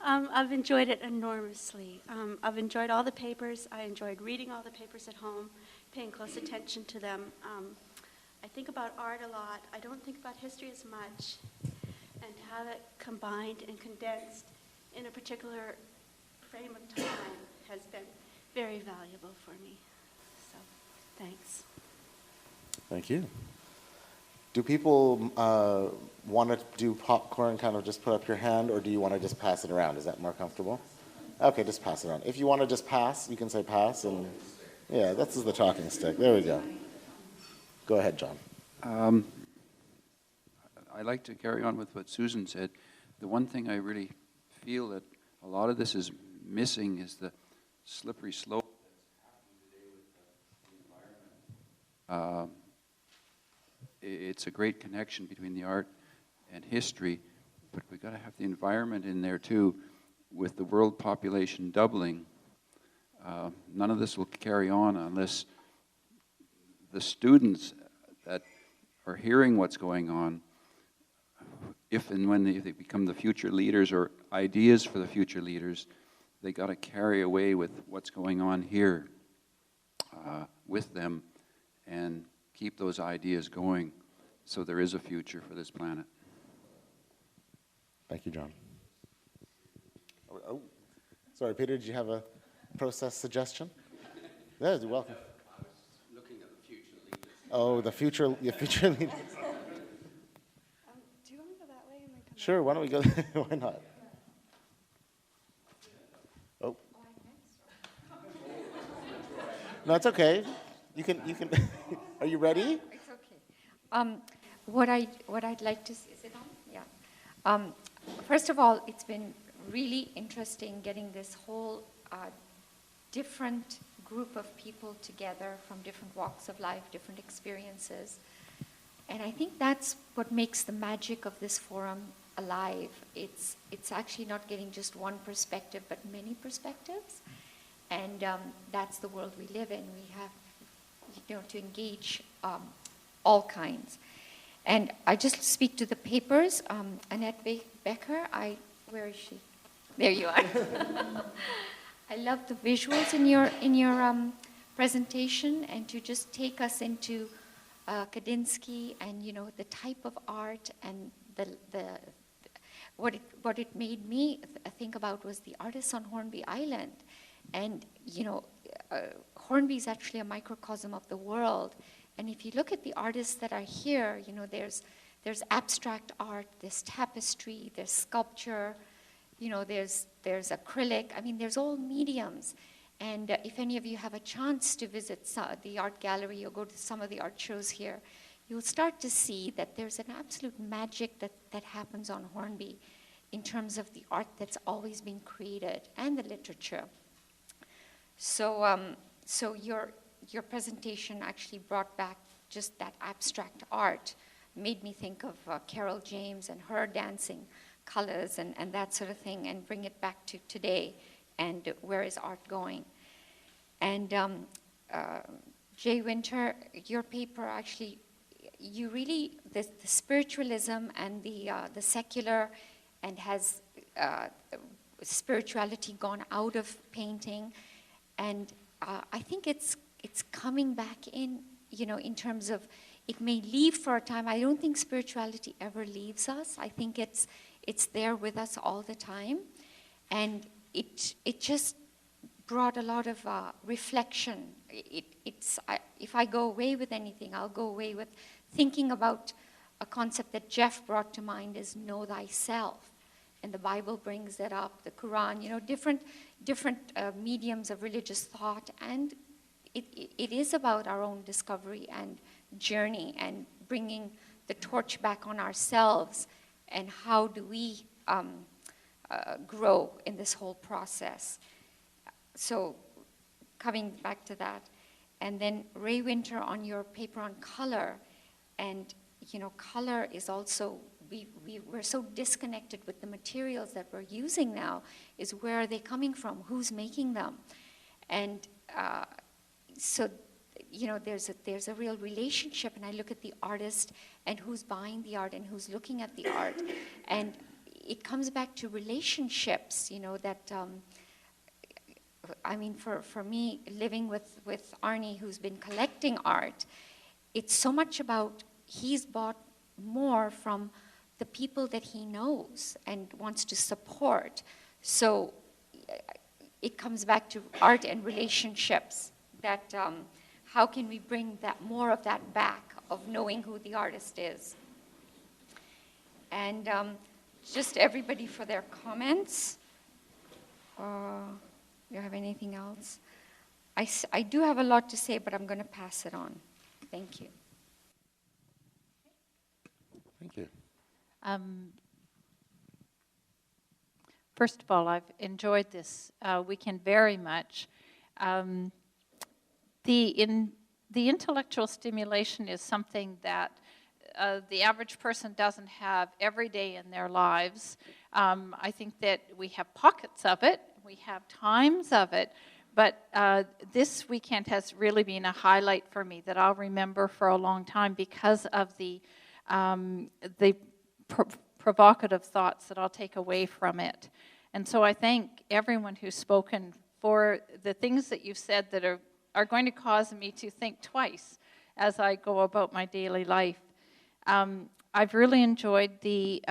I've enjoyed it enormously. I've enjoyed all the papers. I enjoyed reading all the papers at home, paying close attention to them. I think about art a lot. I don't think about history as much. And to have it combined and condensed in a particular frame of time has been very valuable for me. So, thanks. Thank you. Do people want to do popcorn, kind of just put up your hand, or do you want to just pass it around? Is that more comfortable? Okay, just pass it around. If you want to just pass, you can say pass, and yeah, this is the talking stick. There we go. Go ahead, John. I'd like to carry on with what Susan said. The one thing I really feel that a lot of this is missing is the slippery slope that's happening today with the environment. It's a great connection between the art and history, but we've got to have the environment in there too. With the world population doubling, none of this will carry on unless the students that are hearing what's going on, if and when they become the future leaders or ideas for the future leaders, they got to carry away with what's going on here with them and keep those ideas going so there is a future for this planet. Thank you, John. Oh, sorry, Peter, did you have a process suggestion? Yeah, you're welcome. I was looking at the future leaders. Oh, the future leaders. Do you want to go that way and then come Sure, why don't we go? Why not? Oh. No, it's okay. You can. Are you ready? It's okay. What I'd like to see, is it on? Yeah. First of all, it's been really interesting getting this whole different group of people together from different walks of life, different experiences. And I think that's what makes the magic of this forum alive. It's actually not getting just one perspective, but many perspectives. And that's the world we live in. We have, to engage all kinds. And I just speak to the papers. Annette Becker, where is she? There you are. I love the visuals in your presentation, and to just take us into Kandinsky and the type of art and what it made me think about was the artists on Hornby Island, and Hornby is actually a microcosm of the world. And if you look at the artists that are here, there's abstract art, there's tapestry, there's sculpture, there's acrylic. I mean, there's all mediums. And if any of you have a chance to visit the art gallery or go to some of the art shows here, you'll start to see that there's an absolute magic that happens on Hornby in terms of the art that's always been created and the literature. So your presentation actually brought back just that abstract art, made me think of Carol James and her dancing colors and that sort of thing, and bring it back to today and where is art going. And Jay Winter, your paper actually, you really, the spiritualism and the secular, and has spirituality gone out of painting, and I think it's coming back in, in terms of, it may leave for a time. I don't think spirituality ever leaves us. I think it's there with us all the time. And it just brought a lot of reflection. If I go away with anything, I'll go away with thinking about a concept that Jeff brought to mind is know thyself. And the Bible brings that up, the Quran, different mediums of religious thought. And it is about our own discovery and journey and bringing the torch back on ourselves, and how do we grow in this whole process. So coming back to that. And then Ray Winter, on your paper on color, and color is also, we're so disconnected with the materials that we're using now. Is where are they coming from? Who's making them? And so there's a real relationship, and I look at the artist and who's buying the art and who's looking at the art. And it comes back to relationships, you know, that, I mean, for me, living with Arnie, who's been collecting art, it's so much about he's bought more from the people that he knows and wants to support. So it comes back to art and relationships, that how can we bring that more of that back, of knowing who the artist is. And just everybody for their comments. You have anything else? I do have a lot to say, but I'm going to pass it on. Thank you. Thank you. First of all, I've enjoyed this weekend very much. The intellectual stimulation is something that the average person doesn't have every day in their lives. I think that we have pockets of it, we have times of it, but this weekend has really been a highlight for me that I'll remember for a long time because of the provocative thoughts that I'll take away from it. And so I thank everyone who's spoken for the things that you've said that are going to cause me to think twice as I go about my daily life. I've really enjoyed the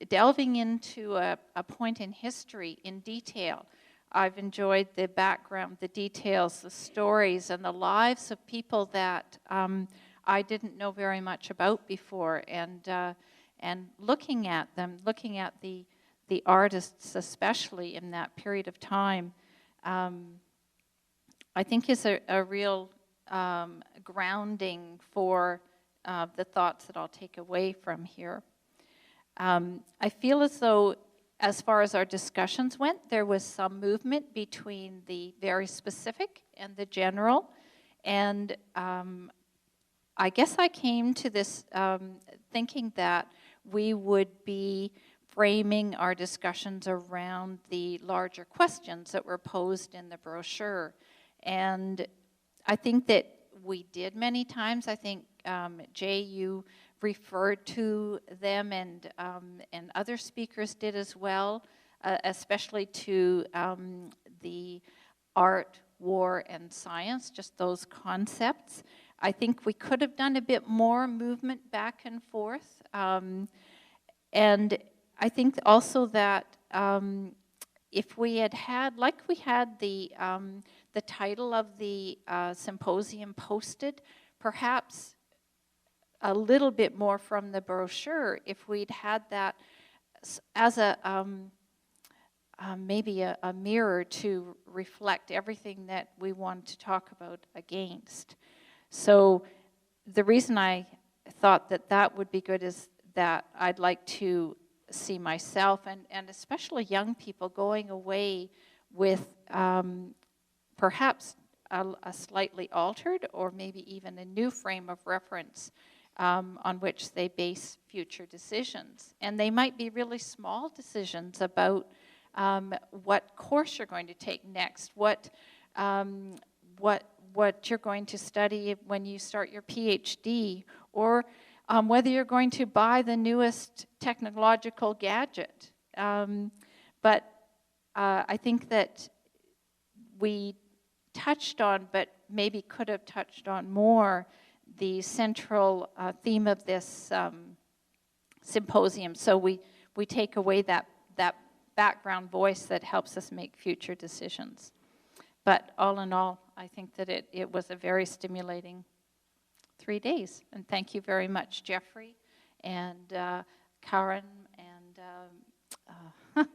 delving into a point in history in detail. I've enjoyed the background, the details, the stories, and the lives of people that I didn't know very much about before, and looking at them, looking at the artists, especially in that period of time, I think is a real grounding for the thoughts that I'll take away from here. I feel as though, as far as our discussions went, there was some movement between the very specific and the general, and I guess I came to this thinking that we would be framing our discussions around the larger questions that were posed in the brochure. And I think that we did many times. I think, Jay, you referred to them, and other speakers did as well, especially to the art, war, and science, just those concepts. I think we could have done a bit more movement back and forth. And I think also that if we had, like we had the title of the symposium posted, perhaps a little bit more from the brochure, if we'd had that as maybe a mirror to reflect everything that we want to talk about against. So the reason I thought that would be good is that I'd like to see myself and especially young people going away with perhaps a slightly altered or maybe even a new frame of reference on which they base future decisions. And they might be really small decisions about what course you're going to take next, what you're going to study when you start your PhD, or whether you're going to buy the newest technological gadget. But I think that we touched on, but maybe could have touched on more, the central theme of this symposium. So we take away that background voice that helps us make future decisions. But all in all, I think that it was a very stimulating 3 days. And thank you very much, Jeffrey and Karen and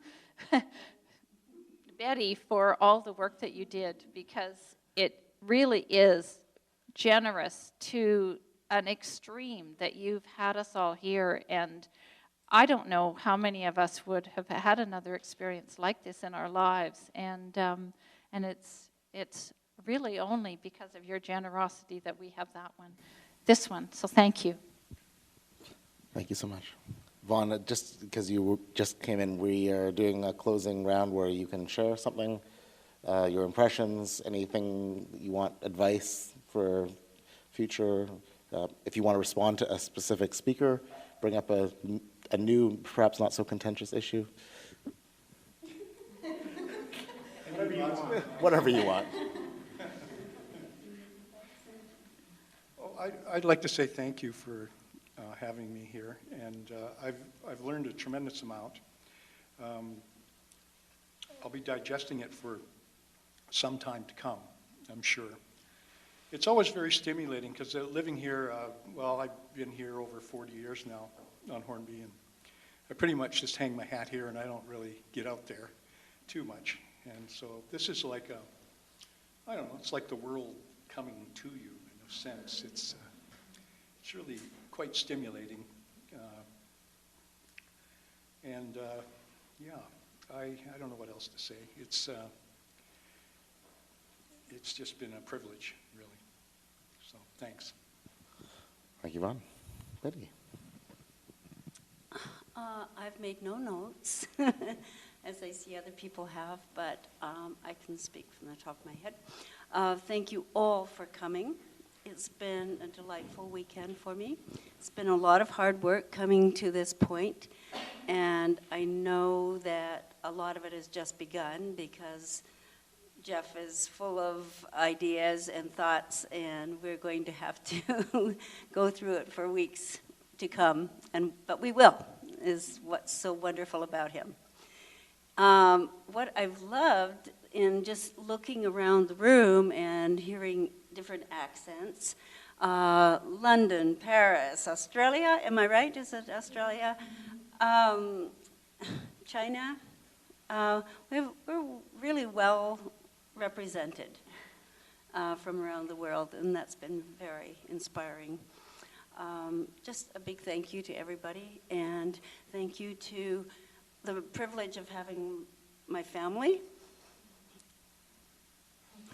Betty, for all the work that you did, because it really is generous to an extreme that you've had us all here. And I don't know how many of us would have had another experience like this in our lives. And it's really only because of your generosity that we have this one. So thank you. Thank you so much. Vaughn, just because you just came in, we are doing a closing round where you can share something, your impressions, anything you want, advice for future, if you want to respond to a specific speaker, bring up a new, perhaps not so contentious issue? Whatever you want. Whatever you want. Oh, I'd like to say thank you for having me here, and I've learned a tremendous amount. I'll be digesting it for some time to come, I'm sure. It's always very stimulating because living here, well, I've been here over 40 years now on Hornby, and I pretty much just hang my hat here, and I don't really get out there too much. And so this is like I don't know, it's like the world coming to you in a sense. It's really quite stimulating. Yeah, I don't know what else to say. It's just been a privilege, really. So thanks. Thank you, Vaughn. Betty. I've made no notes, as I see other people have, but I can speak from the top of my head. Thank you all for coming. It's been a delightful weekend for me. It's been a lot of hard work coming to this point, and I know that a lot of it has just begun because Jeff is full of ideas and thoughts, and we're going to have to go through it for weeks to come, but we will, is what's so wonderful about him. What I've loved in just looking around the room and hearing different accents, London, Paris, Australia, am I right? Is it Australia? China? We're really well represented from around the world, and that's been very inspiring. Just a big thank you to everybody, and thank you to the privilege of having my family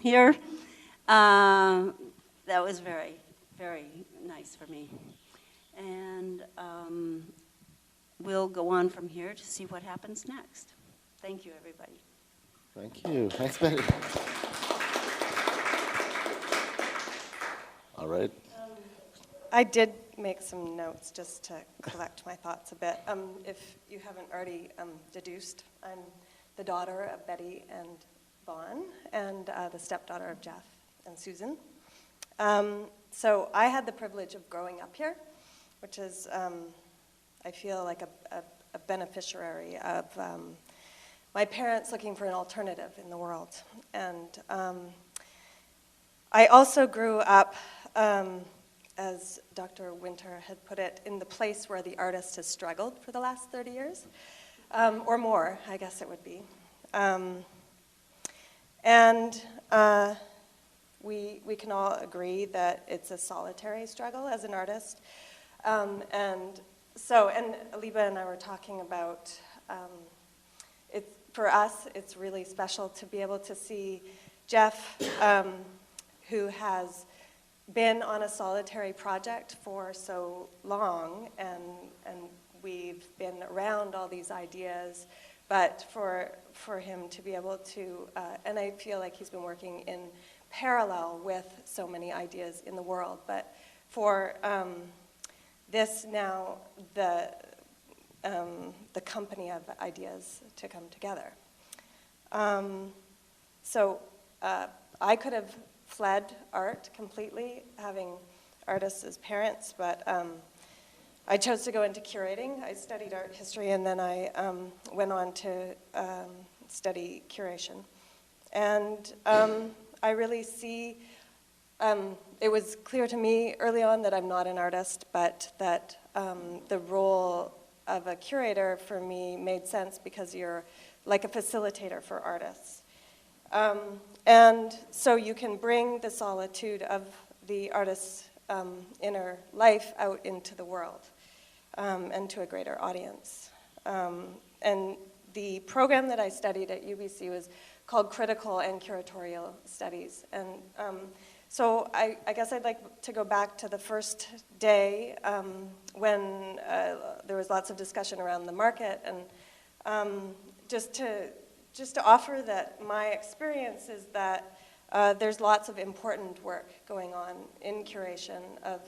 here. That was very, very nice for me. And we'll go on from here to see what happens next. Thank you, everybody. Thank you. Thanks, Betty. All right. I did make some notes just to collect my thoughts a bit. If you haven't already deduced, I'm the daughter of Betty and Vaughn, and the stepdaughter of Jeff and Susan. So I had the privilege of growing up here, which is, I feel like a beneficiary of my parents looking for an alternative in the world. And I also grew up, as Dr. Winter had put it, in the place where the artist has struggled for the last 30 years, or more, I guess it would be. We can all agree that it's a solitary struggle as an artist. And Aliba and I were talking about, for us, it's really special to be able to see Jeff, who has been on a solitary project for so long, and we've been around all these ideas, but for him to be able to, and I feel like he's been working in parallel with so many ideas in the world, but for this now, the company of ideas to come together. I could have fled art completely, having artists as parents, but I chose to go into curating. I studied art history, and then I went on to study curation. And I really see, it was clear to me early on that I'm not an artist, but that the role of a curator for me made sense because you're like a facilitator for artists. And so you can bring the solitude of the artist's inner life out into the world and to a greater audience. And the program that I studied at UBC was called Critical and Curatorial Studies. And so I guess I'd like to go back to the first day when there was lots of discussion around the market, and just to offer that my experience is that there's lots of important work going on in curation of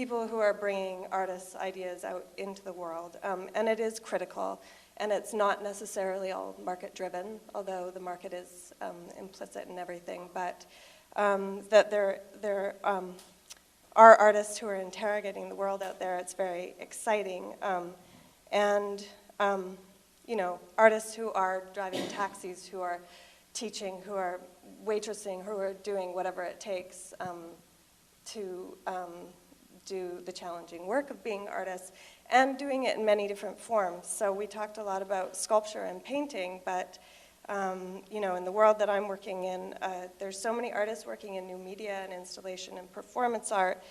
people who are bringing artists' ideas out into the world. And it is critical, and it's not necessarily all market-driven, although the market is implicit in everything, but that there are artists who are interrogating the world out there. It's very exciting. And you know, artists who are driving taxis, who are teaching, who are waitressing, who are doing whatever it takes to do the challenging work of being artists, and doing it in many different forms. So we talked a lot about sculpture and painting, but you know, in the world that I'm working in, there's so many artists working in new media and installation and performance art.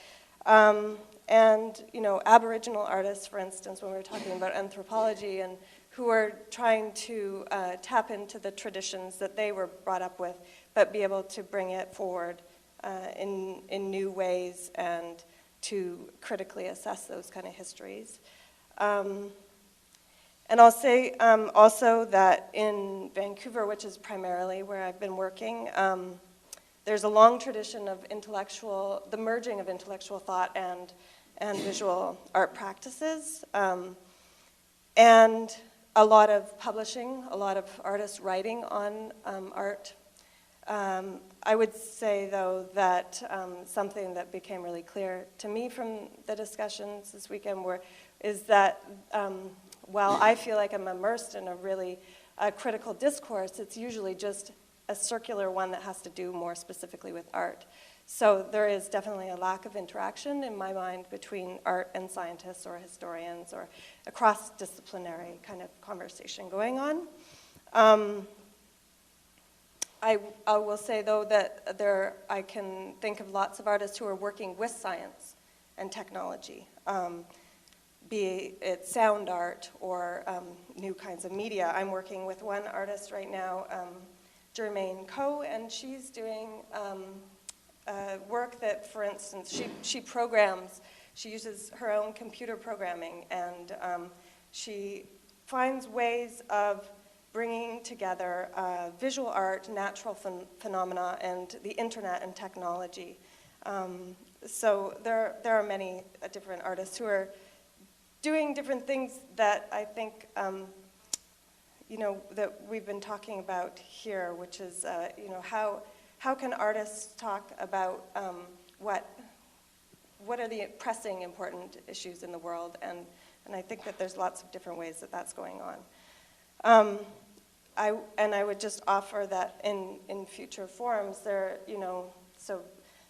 And you know, Aboriginal artists, for instance, when we were talking about anthropology, and who are trying to tap into the traditions that they were brought up with, but be able to bring it forward in new ways and to critically assess those kind of histories. And I'll say also that in Vancouver, which is primarily where I've been working, there's a long tradition of the merging of intellectual thought and visual art practices. And a lot of publishing, a lot of artists writing on art. I would say, though, that something that became really clear to me from the discussions this weekend is that while I feel like I'm immersed in a really critical discourse, it's usually just a circular one that has to do more specifically with art. So there is definitely a lack of interaction in my mind between art and scientists or historians, or a cross-disciplinary kind of conversation going on. I will say, though, that I can think of lots of artists who are working with science and technology, be it sound art or new kinds of media. I'm working with one artist right now, Germaine Coe, and she's doing work that, for instance, she programs, she uses her own computer programming, and she finds ways of bringing together visual art, natural phenomena, and the internet and technology. So there are many different artists who are doing different things that I think, you know, that we've been talking about here, which is, you know, how can artists talk about what are the pressing, important issues in the world, and I think that there's lots of different ways that that's going on. I would just offer that in future forums, you know, so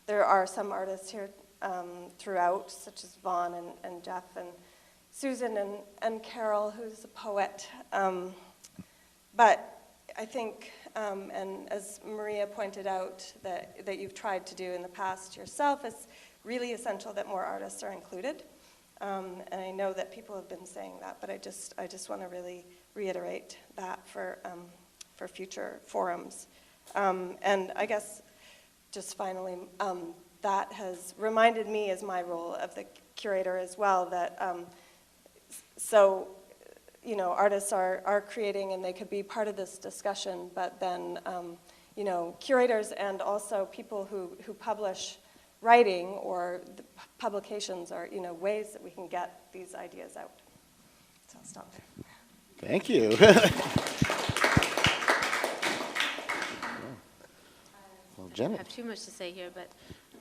there are some artists here throughout, such as Vaughn and Jeff and Susan and Carol, who's a poet. But I think, and as Maria pointed out, that you've tried to do in the past yourself, it's really essential that more artists are included. And I know that people have been saying that, but I just want to really reiterate that for future forums. And I guess just finally, that has reminded me, as my role of the curator as well, that so, you know, artists are creating and they could be part of this discussion, but then, you know, curators and also people who publish writing or the publications are, you know, ways that we can get these ideas out. So I'll stop there. Thank you. Well, I don't Janet. have too much to say here, but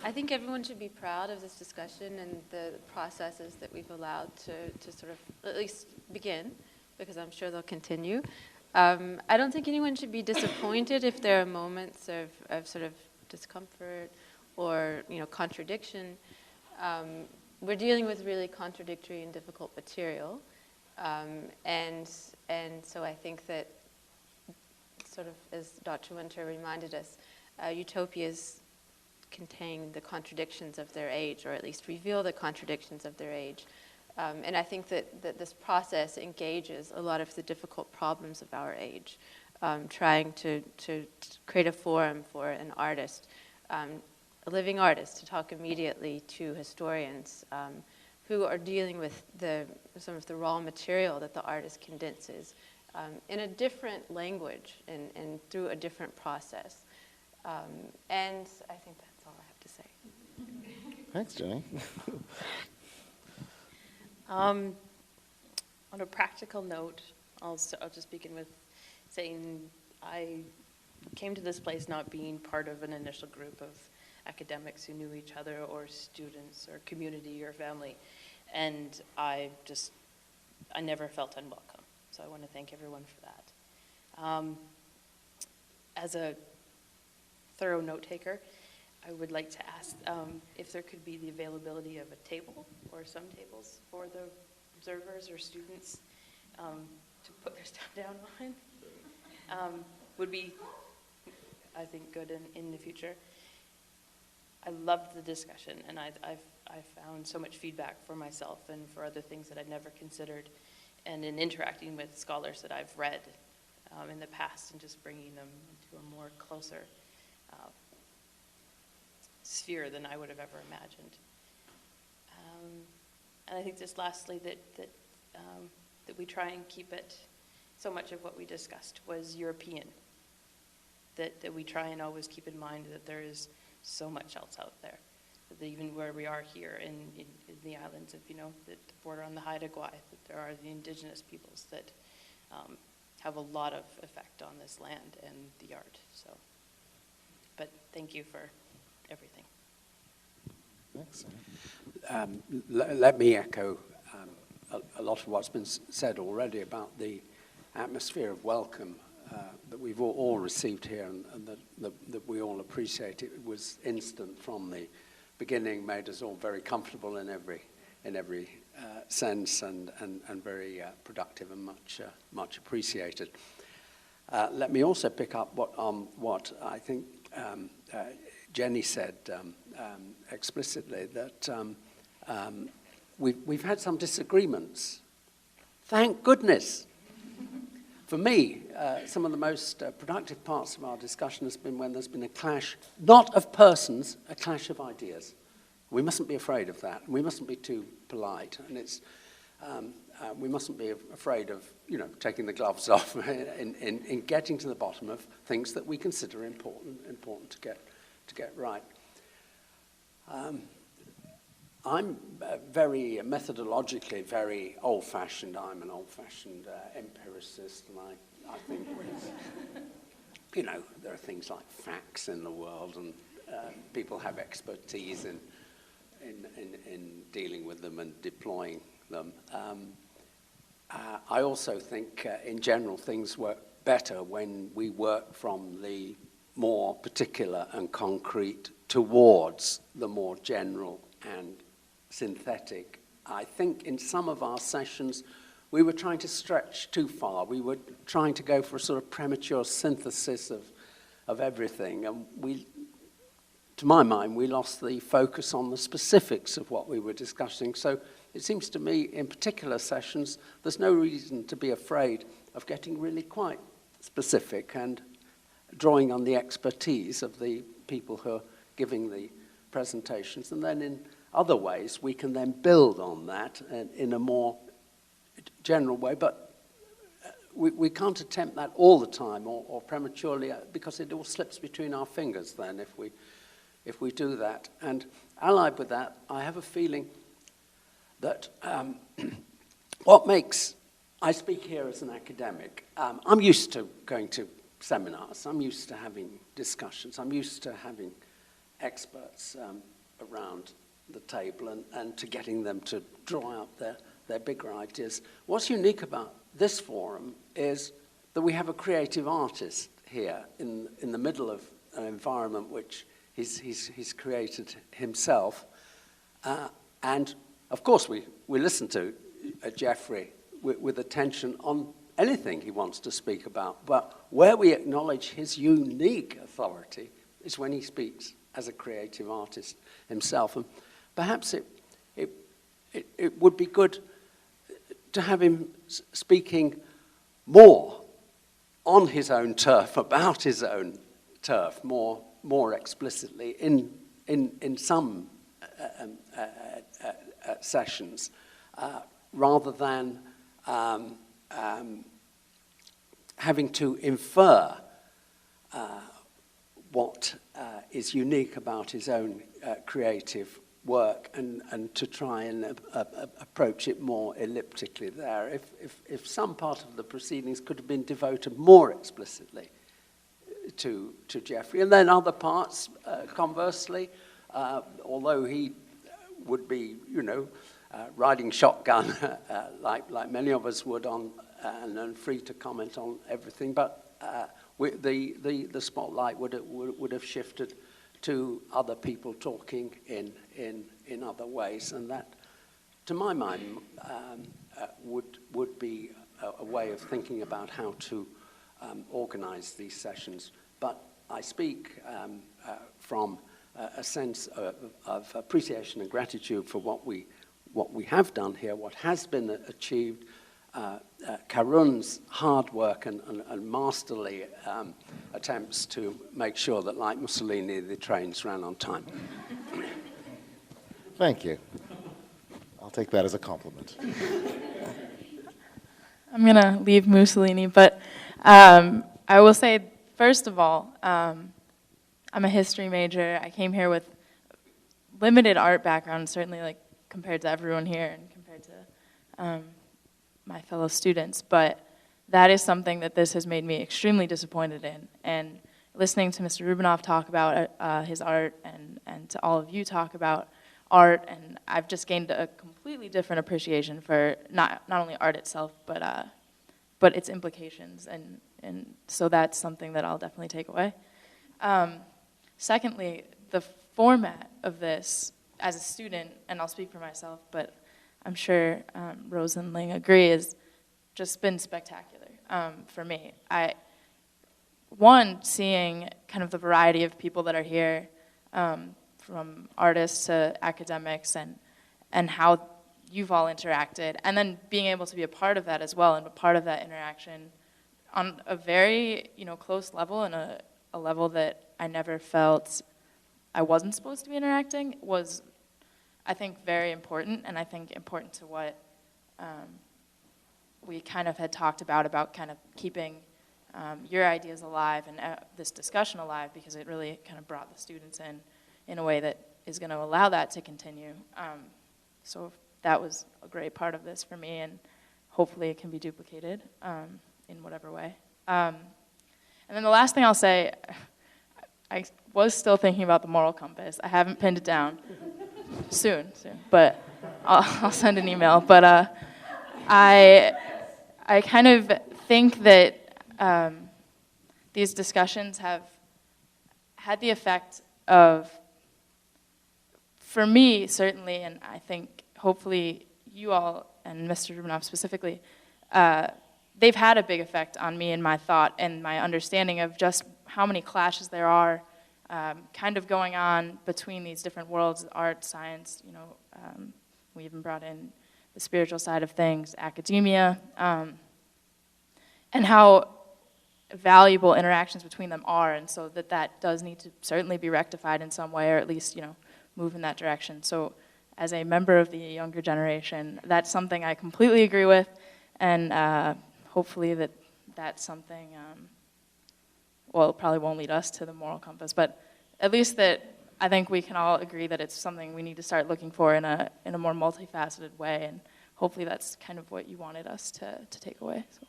I think everyone should be proud of this discussion and the processes that we've allowed to sort of at least begin, because I'm sure they'll continue. I don't think anyone should be disappointed if there are moments of sort of discomfort or, you know, contradiction. We're dealing with really contradictory and difficult material, and so I think that, sort of as Dr. Winter reminded us, utopias contain the contradictions of their age, or at least reveal the contradictions of their age. And I think that this process engages a lot of the difficult problems of our age, trying to create a forum for an artist, a living artist, to talk immediately to historians who are dealing with some of the raw material that the artist condenses in a different language and through a different process. And I think that's all I have to say. Thanks, Jenny. On a practical note, I'll just begin with saying I came to this place not being part of an initial group of academics who knew each other, or students, or community, or family, and I never felt unwelcome. So I want to thank everyone for that. As a thorough note taker, I would like to ask if there could be the availability of a table or some tables for the observers or students to put their stuff down on. Would be, I think, good in the future. I loved the discussion, and I've found so much feedback for myself and for other things that I'd never considered, and in interacting with scholars that I've read in the past and just bringing them into a more closer sphere than I would have ever imagined. And I think just lastly that we try and keep it, so much of what we discussed was European, that we try and always keep in mind that there is so much else out there, that even where we are here in the islands of, that border on the Haida Gwaii, that there are the indigenous peoples that have a lot of effect on this land and the art. So, but thank you for everything. Thanks. Let me echo a lot of what's been said already about the atmosphere of welcome that we've all received here, and that we all appreciate. It was instant from the beginning, made us all very comfortable in every sense, and very productive and much appreciated. Let me also pick up what I think Jenny said explicitly, that we've had some disagreements. Thank goodness. For me, some of the most productive parts of our discussion has been when there's been a clash, not of persons, a clash of ideas. We mustn't be afraid of that. We mustn't be too polite, and we mustn't be afraid of taking the gloves off in getting to the bottom of things that we consider important to get right. I'm very methodologically very old-fashioned. I'm an old-fashioned empiricist, and I think there are things like facts in the world, and people have expertise in dealing with them and deploying them. I also think, in general, things work better when we work from the more particular and concrete towards the more general and synthetic. I think in some of our sessions we were trying to stretch too far. We were trying to go for a sort of premature synthesis of everything, and to my mind, we lost the focus on the specifics of what we were discussing. So it seems to me, in particular sessions, there's no reason to be afraid of getting really quite specific and drawing on the expertise of the people who are giving the presentations. And then in other ways, we can then build on that in a more general way. But we can't attempt that all the time or prematurely, because it all slips between our fingers then if we do that. And allied with that, I have a feeling that I speak here as an academic. I'm used to going to seminars. I'm used to having discussions. I'm used to having experts around the table and to getting them to draw out their bigger ideas. What's unique about this forum is that we have a creative artist here in the middle of an environment which he's created himself. And of course we listen to Jeffery with attention on anything he wants to speak about, but where we acknowledge his unique authority is when he speaks as a creative artist himself. And perhaps it would be good to have him speaking more on his own turf, about his own turf, more explicitly in some sessions, rather than having to infer what is unique about his own creative work and to try and approach it more elliptically there. If some part of the proceedings could have been devoted more explicitly to Jeffery, and then other parts, conversely, although he would be, riding shotgun like many of us would on, and free to comment on everything, but the spotlight would have shifted to other people talking in other ways, and that, to my mind, would be a way of thinking about how to organize these sessions. But I speak from a sense of appreciation and gratitude for what we have done here, what has been achieved. Karun's hard work and masterly attempts to make sure that, like Mussolini, the trains ran on time. Thank you. I'll take that as a compliment. I'm going to leave Mussolini, but I will say, first of all, I'm a history major. I came here with limited art background, certainly like compared to everyone here and compared to my fellow students, but that is something that this has made me extremely disappointed in. And listening to Mr. Rubinoff talk about his art and to all of you talk about art, and I've just gained a completely different appreciation for not only art itself, but its implications, and so that's something that I'll definitely take away. Secondly, the format of this as a student, and I'll speak for myself, but I'm sure Rose and Ling agree, has just been spectacular for me. Seeing kind of the variety of people that are here, from artists to academics, and how you've all interacted, and then being able to be a part of that as well, and a part of that interaction on a very close level, and a level that I never felt I wasn't supposed to be interacting, was, I think, very important, and I think important to what we kind of had talked about kind of keeping your ideas alive and this discussion alive, because it really kind of brought the students in a way that is going to allow that to continue. So that was a great part of this for me, and hopefully it can be duplicated in whatever way. And then the last thing I'll say, I was still thinking about the moral compass. I haven't pinned it down. Soon, but I'll send an email. But I kind of think that these discussions have had the effect of, for me certainly, and I think hopefully you all and Mr. Rubinoff specifically, they've had a big effect on me and my thought and my understanding of just how many clashes there are kind of going on between these different worlds, art, science, we even brought in the spiritual side of things, academia, and how valuable interactions between them are, and so that does need to certainly be rectified in some way, or at least, move in that direction. So as a member of the younger generation, that's something I completely agree with, and hopefully that's something, well, it probably won't lead us to the moral compass, but at least that I think we can all agree that it's something we need to start looking for in a more multifaceted way, and hopefully that's kind of what you wanted us to take away. So.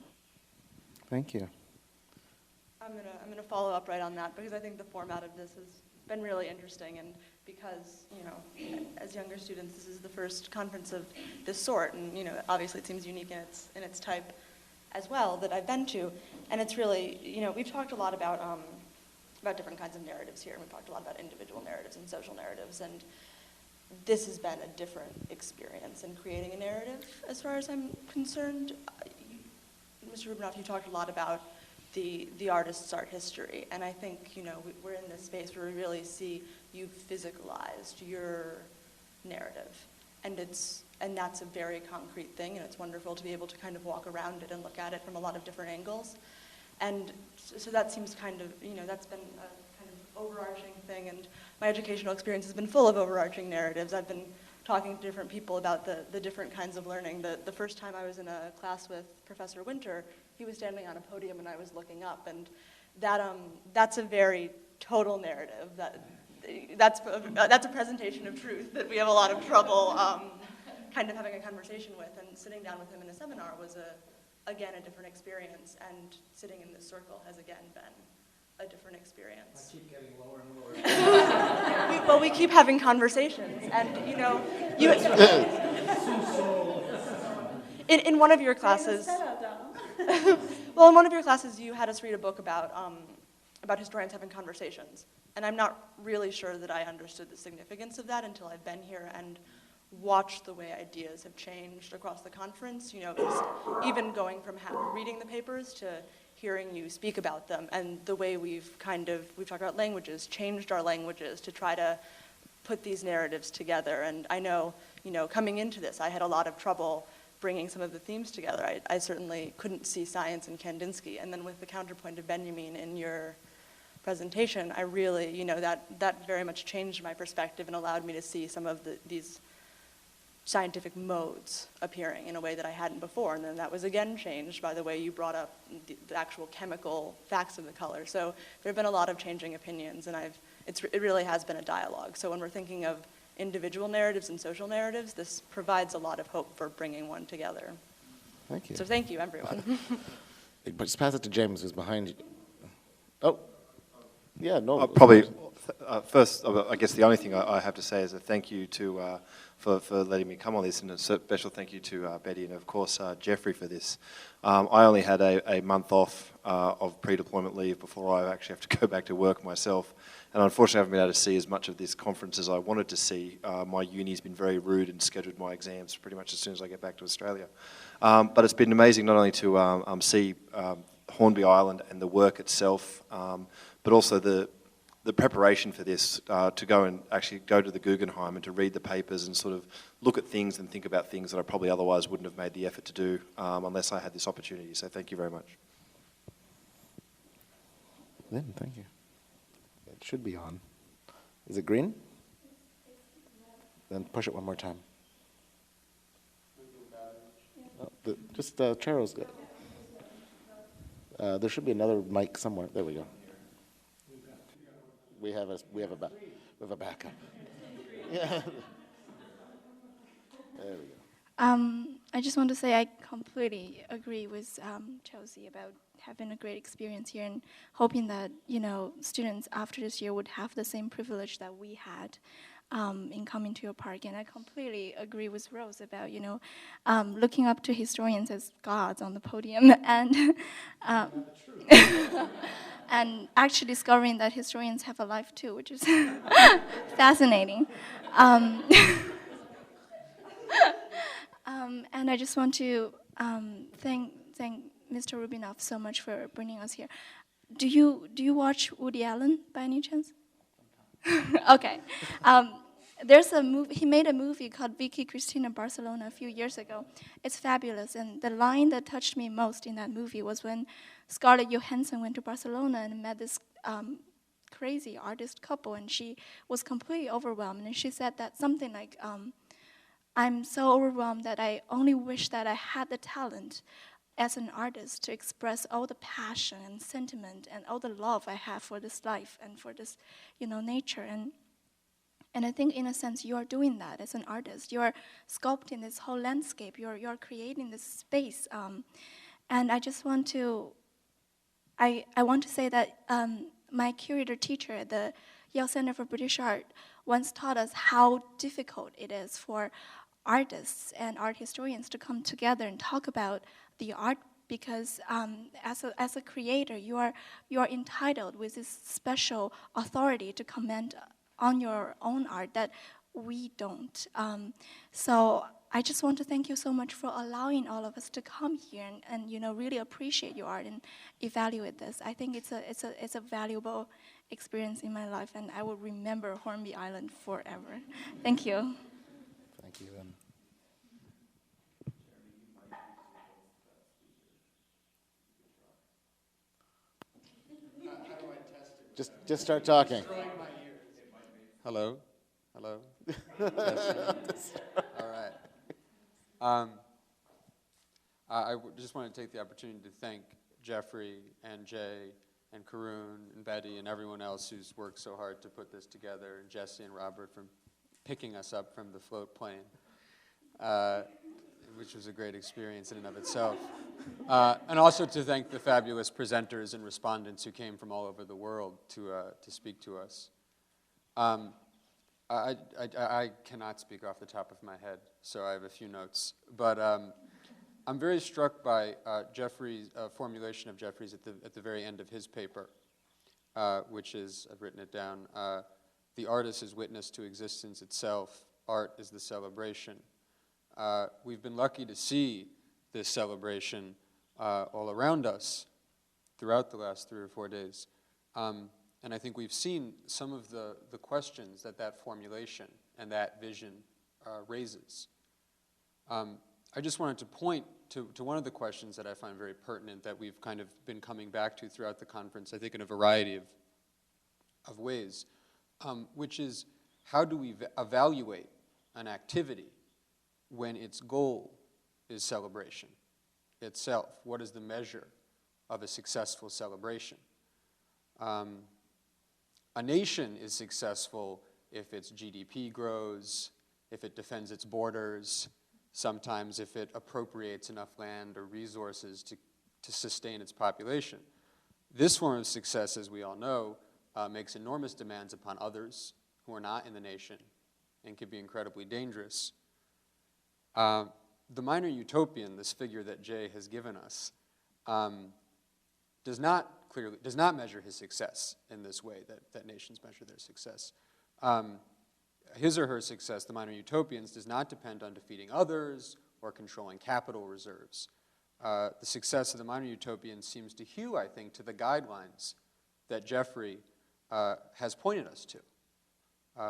Thank you. I'm gonna follow up right on that, because I think the format of this has been really interesting, and because, as younger students, this is the first conference of this sort, and, obviously it seems unique in its type as well that I've been to, and it's really, we've talked a lot about different kinds of narratives here, and we've talked a lot about individual narratives and social narratives, and this has been a different experience in creating a narrative, as far as I'm concerned. Mr. Rubinoff, you talked a lot about the artist's art history, and I think, we're in this space where we really see you've physicalized your narrative, and that's a very concrete thing, and it's wonderful to be able to kind of walk around it and look at it from a lot of different angles. And so that seems kind of, that's been a kind of overarching thing, and my educational experience has been full of overarching narratives. I've been talking to different people about the different kinds of learning. The first time I was in a class with Professor Winter, he was standing on a podium and I was looking up, and that's a very total narrative that that's a presentation of truth that we have a lot of trouble kind of having a conversation with. And sitting down with him in a seminar was, again, a different experience. And sitting in this circle has, again, been a different experience. I keep getting lower and lower. Well, we keep having conversations. And, you know, in one of your classes, well, in one of your classes, you had us read a book about historians having conversations. And I'm not really sure that I understood the significance of that until I've been here and watched the way ideas have changed across the conference. You know, even going from reading the papers to hearing you speak about them, and the way we've talked about languages, changed our languages to try to put these narratives together. And I know, you know, coming into this, I had a lot of trouble bringing some of the themes together. I certainly couldn't see science in Kandinsky. And then with the counterpoint of Benjamin in your presentation, I really, you know, that very much changed my perspective and allowed me to see some of these scientific modes appearing in a way that I hadn't before. And then that was again changed by the way you brought up the actual chemical facts of the color. So there have been a lot of changing opinions, and it really has been a dialogue. So when we're thinking of individual narratives and social narratives, this provides a lot of hope for bringing one together. Thank you. So thank you, everyone. But just pass it to James, who's behind you. Oh, yeah, no. Probably, first, I guess the only thing I have to say is a thank you to for letting me come on this, and a special thank you to Betty and, of course, Jeffrey for this. I only had a month off of pre-deployment leave before I actually have to go back to work myself. And unfortunately, I haven't been able to see as much of this conference as I wanted to see. My uni's been very rude and scheduled my exams pretty much as soon as I get back to Australia. But it's been amazing not only to see Hornby Island and the work itself, but also the preparation for this, to go and actually go to the Guggenheim and to read the papers and sort of look at things and think about things that I probably otherwise wouldn't have made the effort to do unless I had this opportunity. So thank you very much. Lynn, thank you. It should be on. Is it green? Then push it one more time. Oh, just Charo's good. There should be another mic somewhere. There we go. We have a backup. Yeah. There we go. I just want to say I completely agree with Chelsea about having a great experience here and hoping that, you know, students after this year would have the same privilege that we had in coming to your park. And I completely agree with Rose about, you know, looking up to historians as gods on the podium and and actually discovering that historians have a life too, which is fascinating. And I just want to thank Mr. Rubinoff so much for bringing us here. Do you watch Woody Allen by any chance? Okay. There's a movie. He made a movie called Vicky Cristina Barcelona a few years ago. It's fabulous, and the line that touched me most in that movie was when Scarlett Johansson went to Barcelona and met this crazy artist couple, and she was completely overwhelmed. And she said that something like, "I'm so overwhelmed that I only wish that I had the talent as an artist to express all the passion and sentiment and all the love I have for this life and for this, you know, nature." And I think, in a sense, you are doing that as an artist. You are sculpting this whole landscape. You're creating this space. And I just want to, I want to say that my curator teacher at the Yale Center for British Art once taught us how difficult it is for artists and art historians to come together and talk about the art, because as a creator, you are entitled with this special authority to comment on your own art that we don't. So I just want to thank you so much for allowing all of us to come here and you know, really appreciate your art and evaluate this. I think it's a valuable experience in my life, and I will remember Hornby Island forever. Thank you. Thank you. Just start talking. Hello? Hello? All right. I just want to take the opportunity to thank Jeffrey and Jay and Karun and Betty and everyone else who's worked so hard to put this together, and Jesse and Robert for picking us up from the float plane, which was a great experience in and of itself. And also to thank the fabulous presenters and respondents who came from all over the world to speak to us. I cannot speak off the top of my head, so I have a few notes. But I'm very struck by Jeffrey's formulation of Jeffrey's at the very end of his paper, which is, I've written it down, the artist is witness to existence itself, art is the celebration. We've been lucky to see this celebration all around us throughout the last 3 or 4 days. And I think we've seen some of the questions that formulation and that vision raises. I just wanted to point to one of the questions that I find very pertinent that we've kind of been coming back to throughout the conference, I think in a variety of ways, which is how do we evaluate an activity when its goal is celebration itself? What is the measure of a successful celebration? A nation is successful if its GDP grows, if it defends its borders, sometimes if it appropriates enough land or resources to sustain its population. This form of success, as we all know, makes enormous demands upon others who are not in the nation and can be incredibly dangerous. The minor utopian, this figure that Jay has given us, does not measure his success in this way that nations measure their success. His or her success, the minor utopians, does not depend on defeating others or controlling capital reserves. The success of the minor utopians seems to hew, I think, to the guidelines that Jeffrey has pointed us to.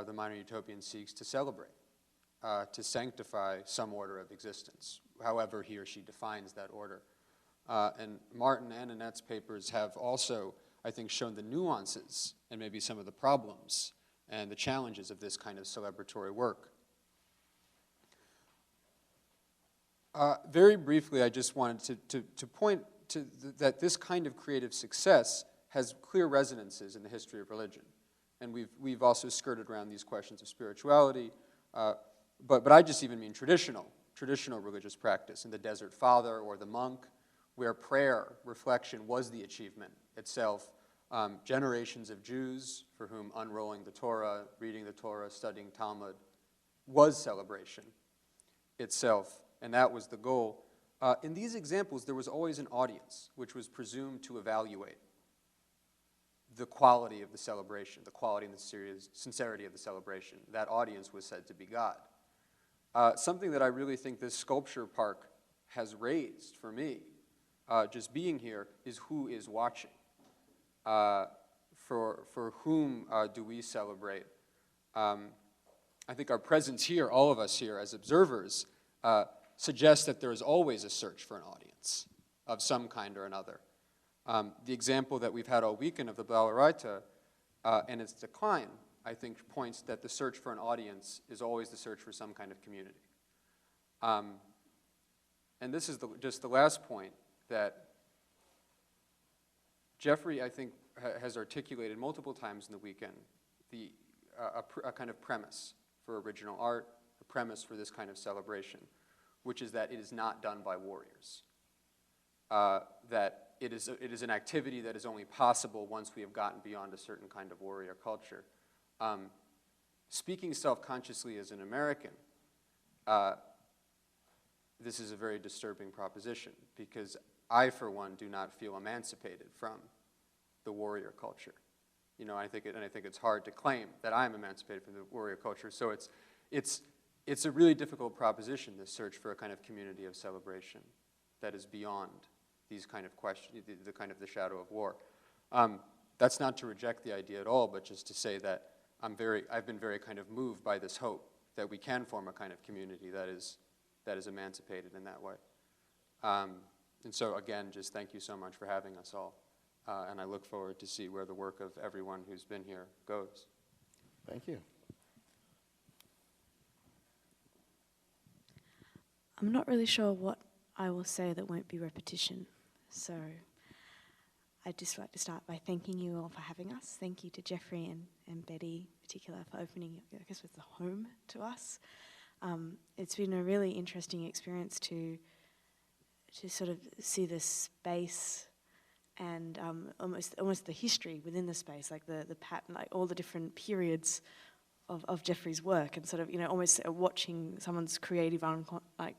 The minor utopian seeks to celebrate, to sanctify some order of existence, however he or she defines that order. And Martin and Annette's papers have also, I think, shown the nuances and maybe some of the problems and the challenges of this kind of celebratory work. Very briefly, I just wanted to point to that this kind of creative success has clear resonances in the history of religion. And we've also skirted around these questions of spirituality, but I just even mean traditional religious practice in the Desert Father or the monk, where prayer, reflection was the achievement itself. Generations of Jews for whom unrolling the Torah, reading the Torah, studying Talmud was celebration itself, and that was the goal. In these examples, there was always an audience which was presumed to evaluate the quality of the celebration, the quality and the sincerity of the celebration. That audience was said to be God. Something that I really think this sculpture park has raised for me, just being here, is who is watching. For whom do we celebrate? I think our presence here, all of us here as observers, suggests that there is always a search for an audience of some kind or another. The example that we've had all weekend of the Balaraita and its decline, I think, points that the search for an audience is always the search for some kind of community. And this is just the last point that Jeffrey, I think, has articulated multiple times in the weekend a kind of premise for original art, a premise for this kind of celebration, which is that it is not done by warriors. That it is an activity that is only possible once we have gotten beyond a certain kind of warrior culture. Speaking self-consciously as an American, this is a very disturbing proposition because I, for one, do not feel emancipated from the warrior culture. You know, I think it's hard to claim that I'm emancipated from the warrior culture. So it's a really difficult proposition, this search for a kind of community of celebration that is beyond these kind of questions, the kind of the shadow of war. That's not to reject the idea at all, but just to say that I've been very kind of moved by this hope that we can form a kind of community that is emancipated in that way. And so again, just thank you so much for having us all. And I look forward to see where the work of everyone who's been here goes. Thank you. I'm not really sure what I will say that won't be repetition. So I'd just like to start by thanking you all for having us. Thank you to Jeffrey and Betty in particular for opening, I guess, with the home to us. It's been a really interesting experience to sort of see this space and almost the history within the space, like the pattern, like all the different periods of Jeffrey's work, and sort of, you know, almost watching someone's creative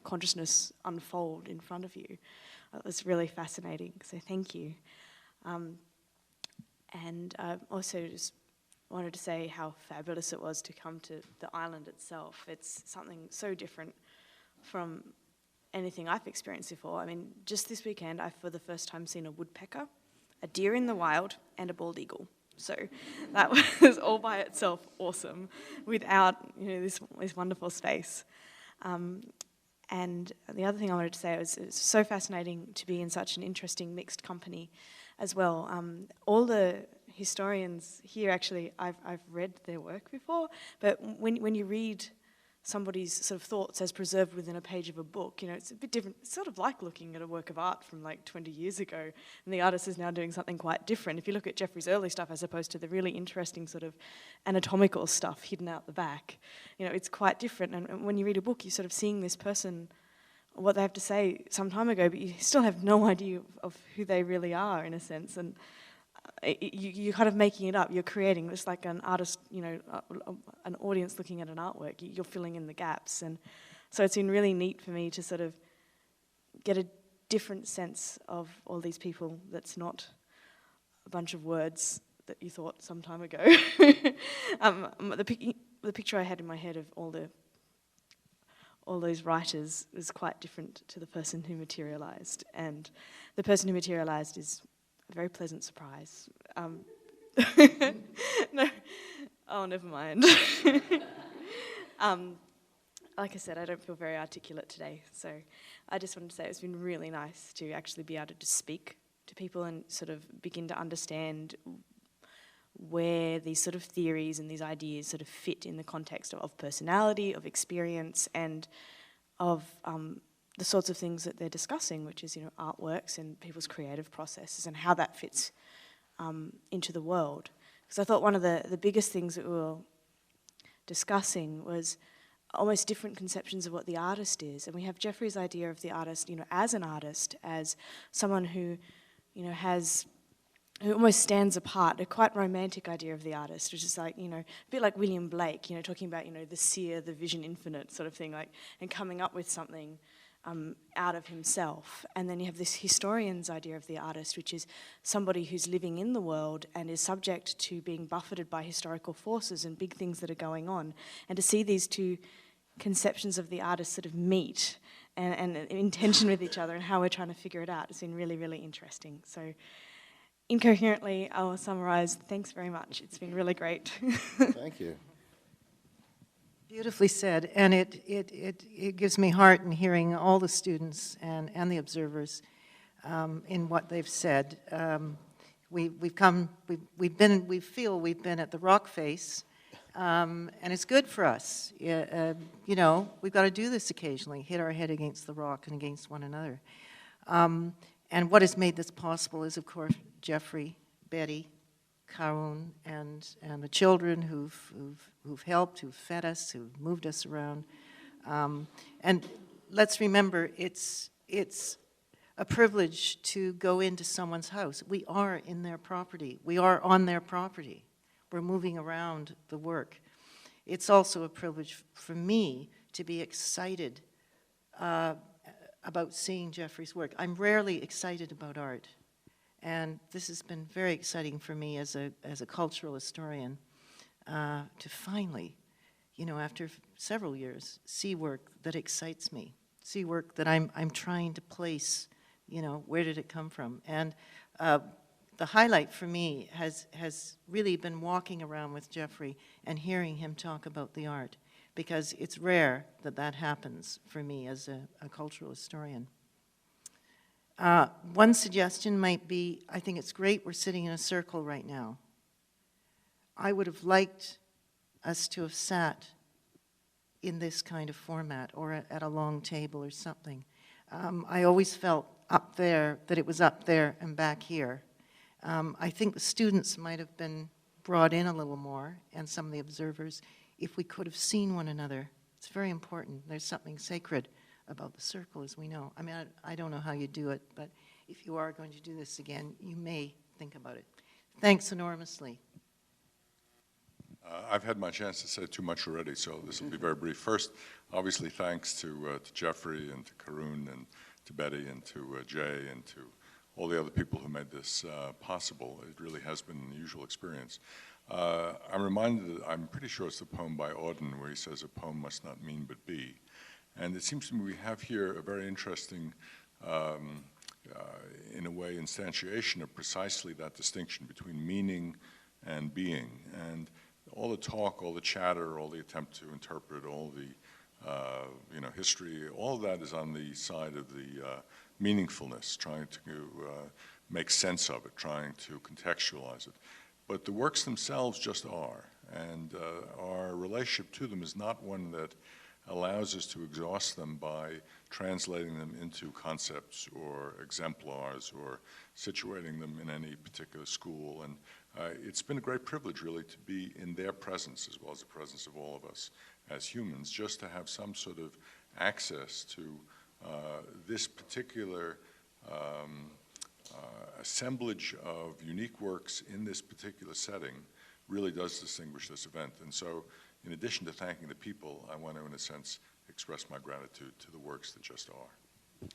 consciousness unfold in front of you. It was really fascinating, so thank you. And I also just wanted to say how fabulous it was to come to the island itself. It's something so different from anything I've experienced before. I mean, just this weekend, I've for the first time seen a woodpecker, a deer in the wild, and a bald eagle. So that was all by itself awesome, without, you know, this wonderful space. And the other thing I wanted to say was it's so fascinating to be in such an interesting mixed company as well. All the historians here, actually, I've read their work before, but when you read somebody's sort of thoughts as preserved within a page of a book, you know, it's a bit different. It's sort of like looking at a work of art from like 20 years ago, and the artist is now doing something quite different. If you look at Jeffrey's early stuff as opposed to the really interesting sort of anatomical stuff hidden out the back, you know, it's quite different. And when you read a book, you're sort of seeing this person, what they have to say some time ago, but you still have no idea of who they really are, in a sense. And you're kind of making it up. You're creating, just like an artist, you know, an audience looking at an artwork. You're filling in the gaps. And so it's been really neat for me to sort of get a different sense of all these people that's not a bunch of words that you thought some time ago. The picture I had in my head of all those writers was quite different to the person who materialized. And the person who materialized is a very pleasant surprise. No, oh, never mind. Like I said, I don't feel very articulate today, so I just wanted to say it's been really nice to actually be able to just speak to people and sort of begin to understand where these sort of theories and these ideas sort of fit in the context of personality, of experience, and of the sorts of things that they're discussing, which is, you know, artworks and people's creative processes and how that fits into the world. Because I thought one of the biggest things that we were discussing was almost different conceptions of what the artist is. And we have Jeffrey's idea of the artist, you know, as an artist, as someone who, you know, who almost stands apart, a quite romantic idea of the artist, which is like, you know, a bit like William Blake, you know, talking about, you know, the seer, the vision infinite sort of thing, like, and coming up with something out of himself. And then you have this historian's idea of the artist, which is somebody who's living in the world and is subject to being buffeted by historical forces and big things that are going on. And to see these two conceptions of the artist sort of meet and in tension with each other and how we're trying to figure it out has been really, really interesting. So incoherently, I'll summarize. Thanks very much. It's been really great. Thank you. Beautifully said, and it gives me heart in hearing all the students and the observers in what they've said. We feel we've been at the rock face, and it's good for us. You know, we've got to do this occasionally, hit our head against the rock and against one another. And what has made this possible is, of course, Jeffrey, Betty, Karun, and the children who've helped, who've fed us, who've moved us around. And let's remember, it's a privilege to go into someone's house. We are in their property. We are on their property. We're moving around the work. It's also a privilege for me to be excited about seeing Jeffrey's work. I'm rarely excited about art. And this has been very exciting for me as a cultural historian to finally, you know, after several years, see work that excites me, see work that I'm trying to place, you know, where did it come from? And the highlight for me has really been walking around with Jeffrey and hearing him talk about the art, because it's rare that that happens for me as a cultural historian. One suggestion might be, I think it's great we're sitting in a circle right now. I would have liked us to have sat in this kind of format or at a long table or something. I always felt up there that it was up there and back here. I think the students might have been brought in a little more, and some of the observers, if we could have seen one another. It's very important. There's something sacred about the circle, as we know. I mean, I don't know how you do it, but if you are going to do this again, you may think about it. Thanks enormously. I've had my chance to say too much already, so this will be very brief. First, obviously, thanks to Jeffrey and to Karun and to Betty and to Jay and to all the other people who made this possible. It really has been an unusual experience. I'm reminded that I'm pretty sure it's the poem by Auden where he says, "A poem must not mean but be." And it seems to me we have here a very interesting, in a way, instantiation of precisely that distinction between meaning and being. And all the talk, all the chatter, all the attempt to interpret, all the history, all of that is on the side of the meaningfulness, trying to make sense of it, trying to contextualize it. But the works themselves just are, and our relationship to them is not one that allows us to exhaust them by translating them into concepts or exemplars or situating them in any particular school. And it's been a great privilege, really, to be in their presence as well as the presence of all of us as humans, just to have some sort of access to this particular assemblage of unique works in this particular setting really does distinguish this event. And so, in addition to thanking the people, I want to, in a sense, express my gratitude to the works that just are.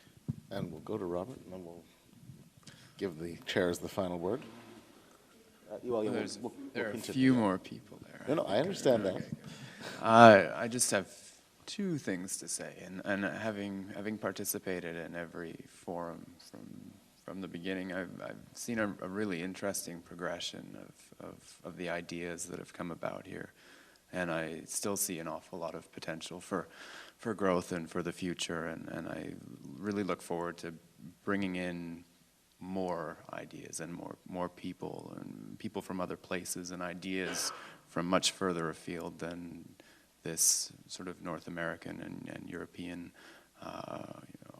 And we'll go to Robert, and then we'll give the chairs the final word. There are a few more people there. No, I understand that. I just have two things to say, and having participated in every forum from the beginning, I've seen a really interesting progression of the ideas that have come about here, and I still see an awful lot of potential for growth and for the future, and I really look forward to bringing in more ideas and more people and people from other places and ideas from much further afield than this sort of North American and European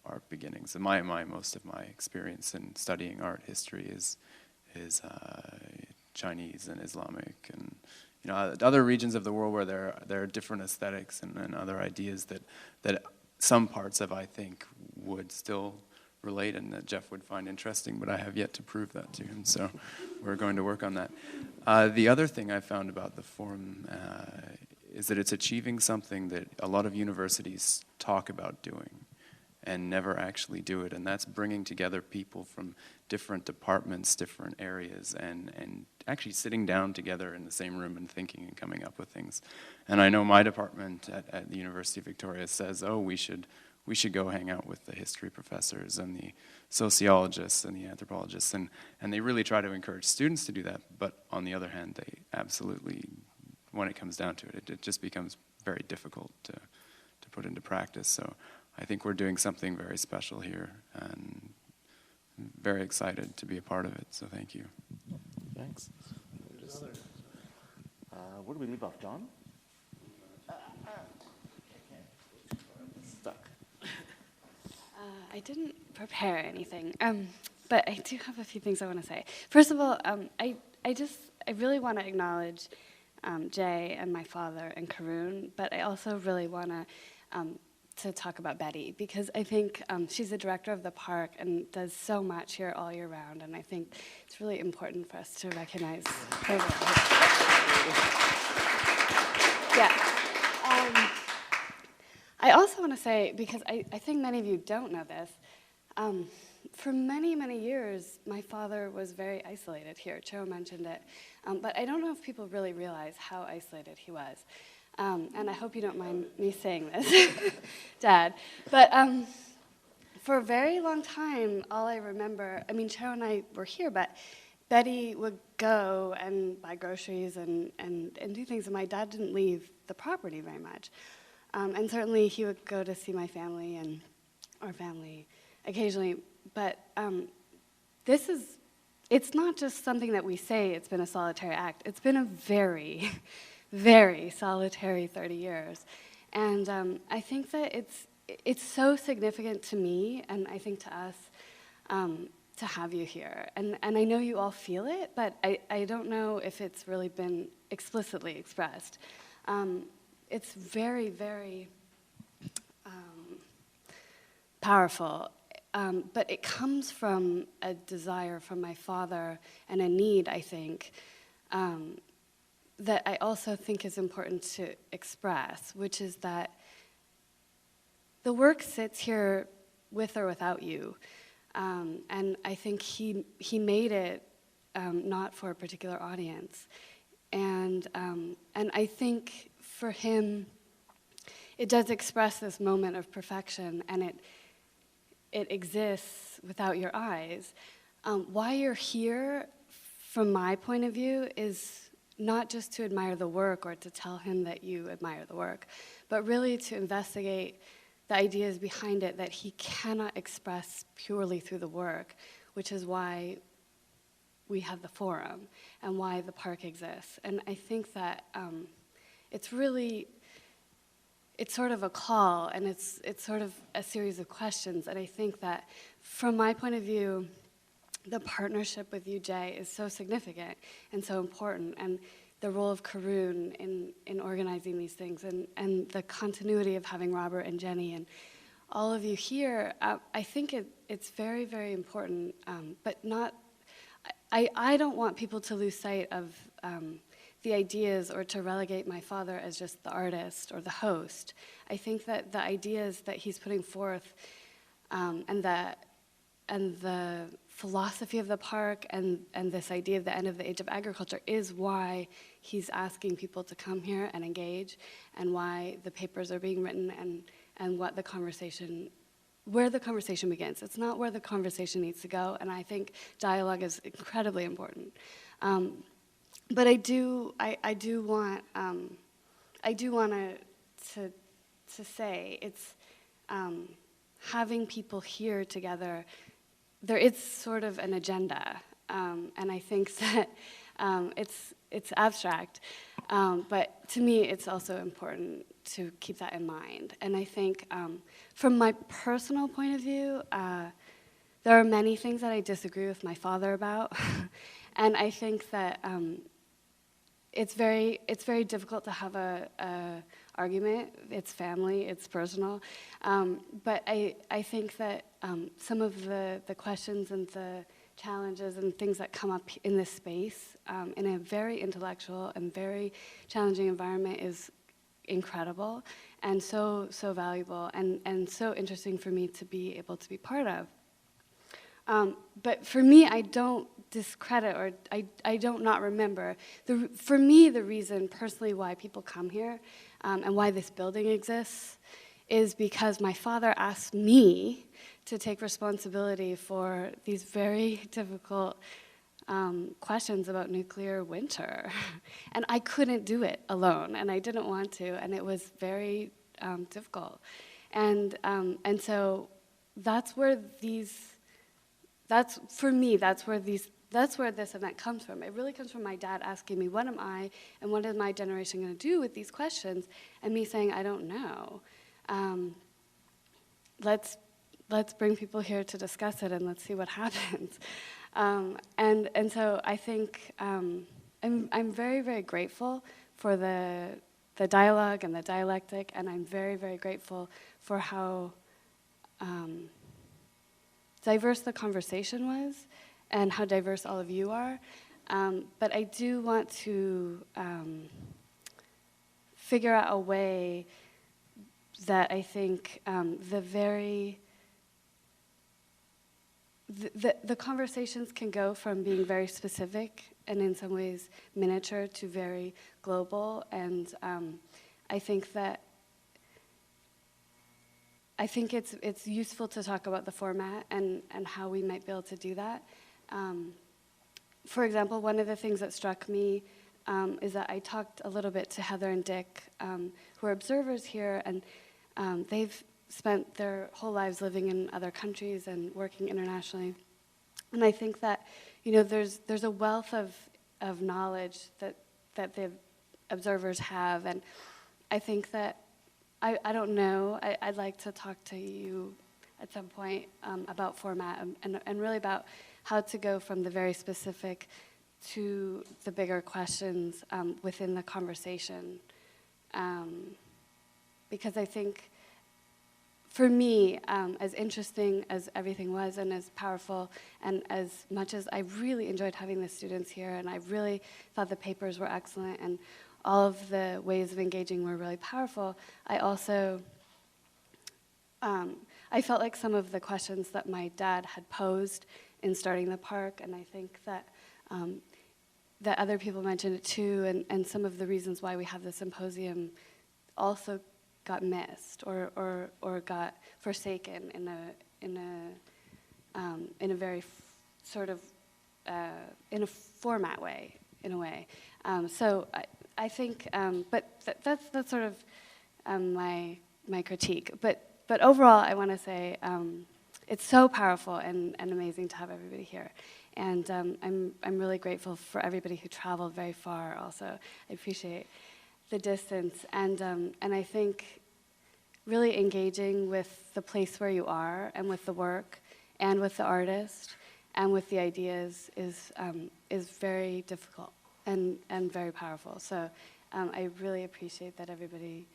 art beginnings. And most of my experience in studying art history is Chinese and Islamic and other regions of the world where there are different aesthetics and other ideas that some parts of, I think, would still relate and that Jeff would find interesting, but I have yet to prove that to him, so we're going to work on that. The other thing I found about the forum is that it's achieving something that a lot of universities talk about doing and never actually do it, and that's bringing together people from different departments, different areas, and actually sitting down together in the same room and thinking and coming up with things. And I know my department at the University of Victoria says, oh, we should go hang out with the history professors and the sociologists and the anthropologists, and they really try to encourage students to do that, but on the other hand, they absolutely, when it comes down to it, it just becomes very difficult to put into practice. So I think we're doing something very special here, and I'm very excited to be a part of it, so thank you. Thanks. Where do we leave off, John? Stuck. I didn't prepare anything, but I do have a few things I want to say. First of all, I really want to acknowledge Jay and my father and Karun, but I also really want to talk about Betty, because I think she's the director of the park and does so much here all year round, and I think it's really important for us to recognize her role. Yeah. I also want to say, because I think many of you don't know this, for many, many years, my father was very isolated here. Cho mentioned it. But I don't know if people really realize how isolated he was. And I hope you don't mind me saying this, Dad. But for a very long time, all I remember, I mean, Cho and I were here, but Betty would go and buy groceries and do things, and my dad didn't leave the property very much. And certainly he would go to see my family and our family occasionally, but it's not just something that we say it's been a solitary act. It's been a very, very solitary 30 years. And I think that it's so significant to me, and I think to us, to have you here. And I know you all feel it, but I don't know if it's really been explicitly expressed. It's very, very powerful. But it comes from a desire from my father and a need, I think, that I also think is important to express, which is that the work sits here with or without you. And I think he made it not for a particular audience. And I think for him, it does express this moment of perfection, and it exists without your eyes. Why you're here, from my point of view, is not just to admire the work or to tell him that you admire the work, but really to investigate the ideas behind it that he cannot express purely through the work, which is why we have the forum and why the park exists. And I think that it's sort of a call, and it's sort of a series of questions. And I think that from my point of view, the partnership with UJ is so significant and so important, and the role of Karun in organizing these things, and the continuity of having Robert and Jenny and all of you here. I think it's very, very important, but not, I don't want people to lose sight of the ideas or to relegate my father as just the artist or the host. I think that the ideas that he's putting forth and the philosophy of the park and this idea of the end of the age of agriculture is why he's asking people to come here and engage, and why the papers are being written, and what the conversation, where the conversation begins. It's not where the conversation needs to go, and I think dialogue is incredibly important. But I do want to say it's having people here together. There is sort of an agenda, and I think that it's abstract, but to me it's also important to keep that in mind. And I think from my personal point of view, there are many things that I disagree with my father about, and I think that it's very difficult to have a argument. It's family, it's personal, but I think that some of the questions and the challenges and things that come up in this space in a very intellectual and very challenging environment is incredible and so valuable and so interesting for me to be able to be part of. But for me, I don't discredit, or I don't not remember. For me, the reason personally why people come here and why this building exists is because my father asked me to take responsibility for these very difficult questions about nuclear winter. And I couldn't do it alone, and I didn't want to, and it was very difficult. And so that's where that's where this event comes from. It really comes from my dad asking me, what am I and what is my generation going to do with these questions? And me saying, I don't know. Let's bring people here to discuss it, and let's see what happens. And so I think I'm very, very grateful for the dialogue and the dialectic, and I'm very, very grateful for how diverse the conversation was and how diverse all of you are. But I do want to figure out a way that I think the conversations can go from being very specific and in some ways miniature to very global. And I think it's useful to talk about the format and how we might be able to do that. For example, one of the things that struck me is that I talked a little bit to Heather and Dick, who are observers here, and they've spent their whole lives living in other countries and working internationally. And I think that, there's a wealth of knowledge that the observers have, and I think that I don't know. I'd like to talk to you. at some point about format and really about how to go from the very specific to the bigger questions within the conversation. Because I think, for me, as interesting as everything was and as powerful and as much as I really enjoyed having the students here and I really thought the papers were excellent and all of the ways of engaging were really powerful, I also, I felt like some of the questions that my dad had posed in starting the park, and I think that that other people mentioned it too, and some of the reasons why we have the symposium also got missed or got forsaken in a very sort of in a format way, in a way. So I think, but that's sort of my critique. But overall, I want to say it's so powerful and amazing to have everybody here. And I'm really grateful for everybody who traveled very far also. I appreciate the distance. And I think really engaging with the place where you are and with the work and with the artist and with the ideas is very difficult and very powerful. So I really appreciate that everybody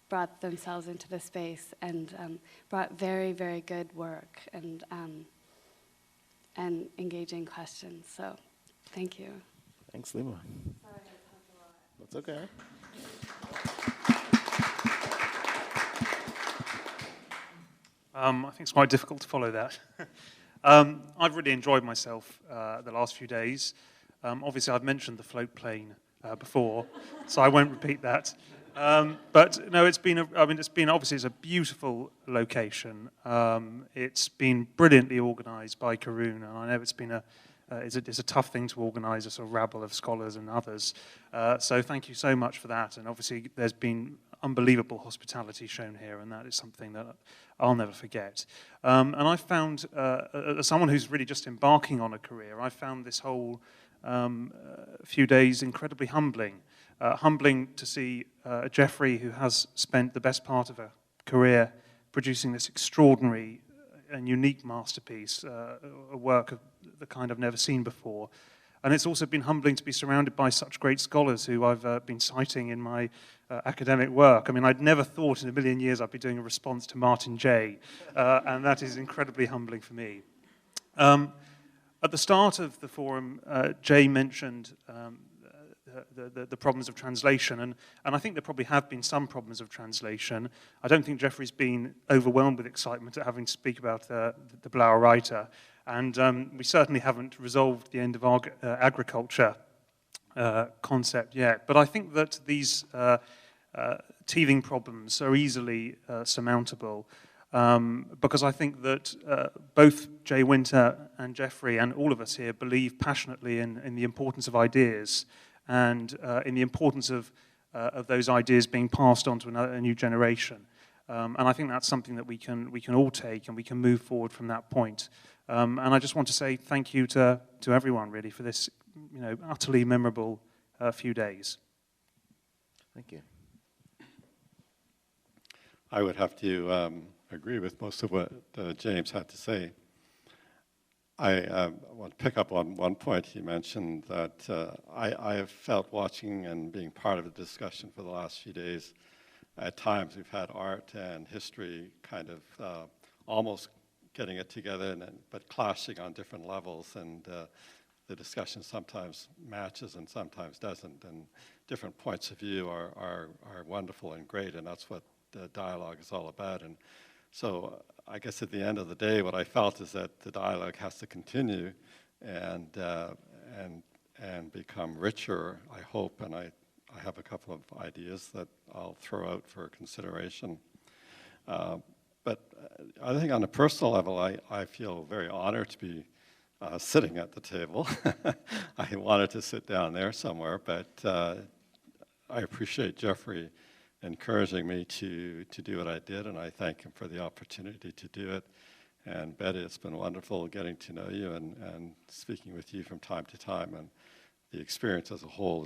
brought themselves into the space and brought very, very good work and engaging questions. So thank you. Thanks, Lima. That's okay. I think it's quite difficult to follow that. I've really enjoyed myself the last few days. Obviously, I've mentioned the float plane before, so I won't repeat that. But no, it's been obviously it's a beautiful location. It's been brilliantly organised by Karun, and I know it's been it's a tough thing to organise a sort of rabble of scholars and others. So thank you so much for that. And obviously, there's been unbelievable hospitality shown here, and that is something that I'll never forget. And I found, as someone who's really just embarking on a career, I found this whole few days incredibly humbling. Humbling to see Jeffery, who has spent the best part of a career producing this extraordinary and unique masterpiece, a work of the kind I've never seen before. And it's also been humbling to be surrounded by such great scholars who I've been citing in my academic work. I mean, I'd never thought in a million years I'd be doing a response to Martin Jay, and that is incredibly humbling for me. At the start of the forum, Jay mentioned the problems of translation, and I think there probably have been some problems of translation. I don't think Jeffrey's been overwhelmed with excitement at having to speak about the Blauer Reiter, and we certainly haven't resolved the end of agriculture concept yet. But I think that these teething problems are easily surmountable, because I think that both Jay Winter and Jeffery and all of us here believe passionately in the importance of ideas and in the importance of those ideas being passed on to a new generation. And I think that's something that we can all take, and we can move forward from that point. And I just want to say thank you to everyone, really, for this utterly memorable few days. Thank you. I would have to agree with most of what James had to say. I want to pick up on one point he mentioned that I have felt watching and being part of the discussion for the last few days. At times we've had art and history kind of almost getting it together, but clashing on different levels, and the discussion sometimes matches and sometimes doesn't, and different points of view are wonderful and great, and that's what the dialogue is all about. And so I guess at the end of the day, what I felt is that the dialogue has to continue and become richer, I hope, and I have a couple of ideas that I'll throw out for consideration. But I think on a personal level, I feel very honored to be sitting at the table. I wanted to sit down there somewhere, but I appreciate Jeffery encouraging me to do what I did, and I thank him for the opportunity to do it. And Betty, it's been wonderful getting to know you and speaking with you from time to time, and the experience as a whole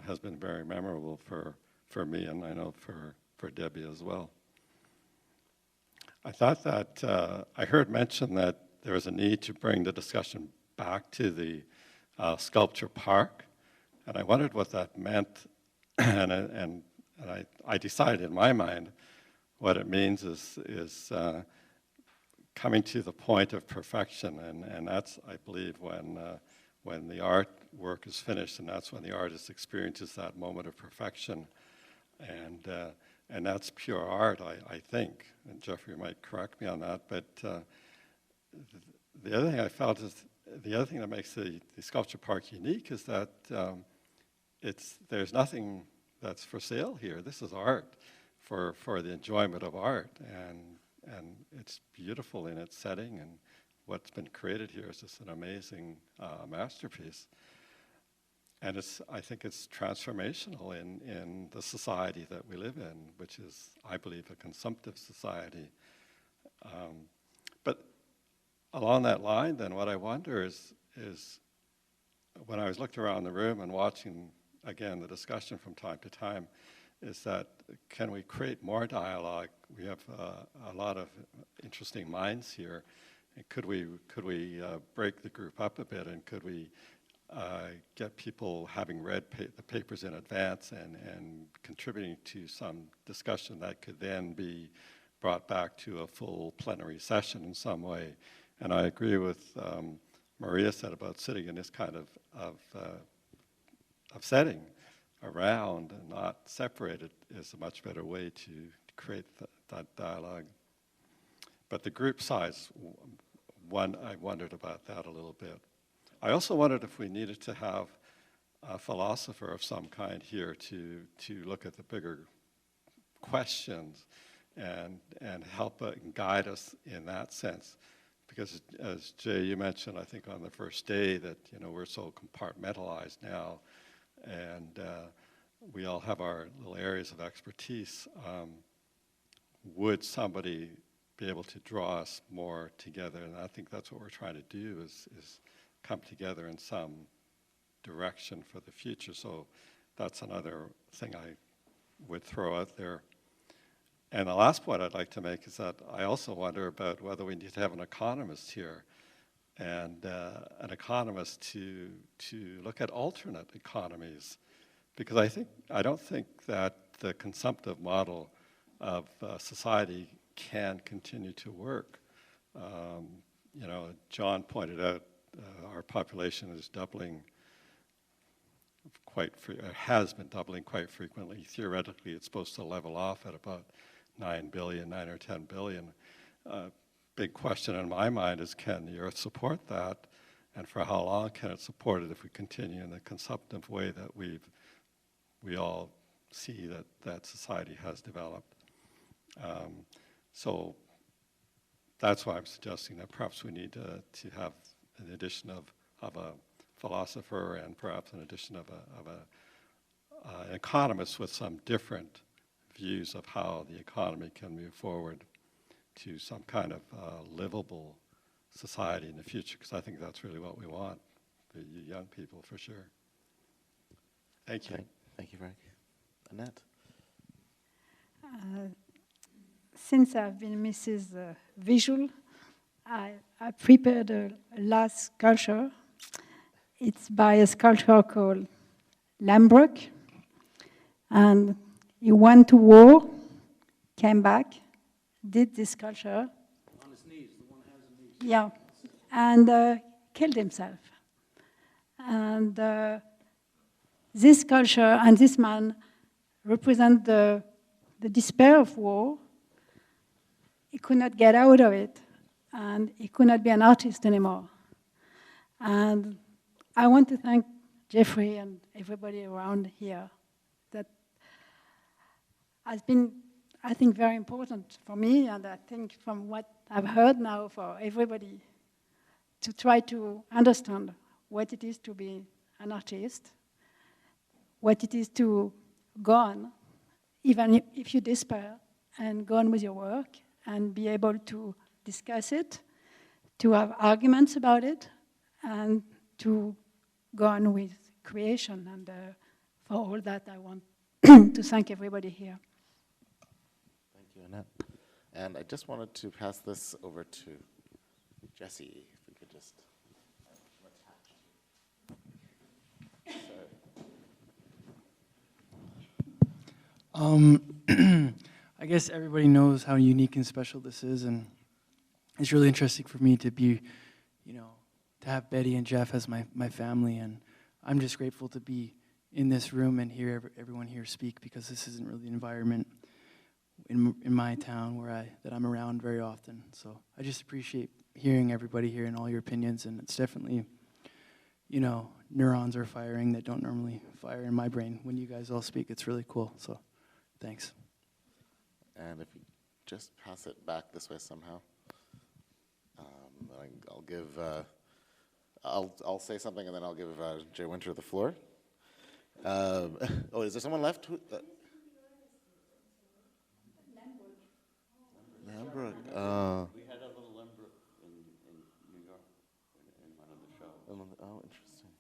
has been very memorable for me, and I know for Debbie as well. I thought that I heard mention that there was a need to bring the discussion back to the sculpture park, and I wondered what that meant. and I decided in my mind what it means is coming to the point of perfection, and that's, I believe, when the artwork is finished, and that's when the artist experiences that moment of perfection, and that's pure art, I think. And Jeffrey might correct me on that, but the other thing I felt is the other thing that makes the sculpture park unique is that there's nothing that's for sale here. This is art for the enjoyment of art, and it's beautiful in its setting, and what's been created here is just an amazing masterpiece. And I think it's transformational in the society that we live in, which is, I believe, a consumptive society. But along that line, then, what I wonder is when I was looking around the room and watching, again, the discussion from time to time, is that can we create more dialogue? We have a lot of interesting minds here. And could we break the group up a bit, and could we get people having read the papers in advance and contributing to some discussion that could then be brought back to a full plenary session in some way? And I agree with Maria said about sitting in this kind of setting around and not separated is a much better way to create that dialogue. But the group size, I wondered about that a little bit. I also wondered if we needed to have a philosopher of some kind here to look at the bigger questions and help guide us in that sense. Because as Jay, you mentioned, I think on the first day that we're so compartmentalized now, and we all have our little areas of expertise. Would somebody be able to draw us more together? And I think that's what we're trying to do is come together in some direction for the future. So that's another thing I would throw out there. And the last point I'd like to make is that I also wonder about whether we need to have an economist here, and an economist to look at alternate economies, because I don't think that the consumptive model of society can continue to work. John pointed out our population is doubling has been doubling quite frequently. Theoretically, it's supposed to level off at about 9 or 10 billion. Big question in my mind is, can the Earth support that? And for how long can it support it if we continue in the consumptive way that we all see that society has developed? So that's why I'm suggesting that perhaps we need to have an addition of a philosopher, and perhaps an addition of an economist with some different views of how the economy can move forward to some kind of livable society in the future, because I think that's really what we want, the young people, for sure. Thank you. Thank you, Frank. Annette? Since I've been Mrs. Visual, I prepared a last sculpture. It's by a sculptor called Lambrook, and he went to war, came back, did this sculpture. On his knees, the one has his knees. Yeah, and killed himself. And this sculpture and this man represent the despair of war. He could not get out of it, and he could not be an artist anymore. And I want to thank Jeffrey and everybody around here. That has been, I think, very important for me, and I think from what I've heard now, for everybody to try to understand what it is to be an artist, what it is to go on, even if you despair, and go on with your work, and be able to discuss it, to have arguments about it, and to go on with creation. And for all that, I want to thank everybody here. Thank you, Annette. And I just wanted to pass this over to Jesse, if we could just I guess everybody knows how unique and special this is, and it's really interesting for me to be, to have Betty and Jeff as my family, and I'm just grateful to be in this room and hear everyone here speak, because this isn't really an environment in my town that I'm around very often. So I just appreciate hearing everybody here and all your opinions, and it's definitely, neurons are firing that don't normally fire in my brain when you guys all speak. It's really cool, so thanks. And if you just pass it back this way somehow. I'll give, I'll say something and then I'll give Jay Winter the floor. Is there someone left? Lambrook. We had a little Lambrook in New York in one of the shows. Oh, interesting.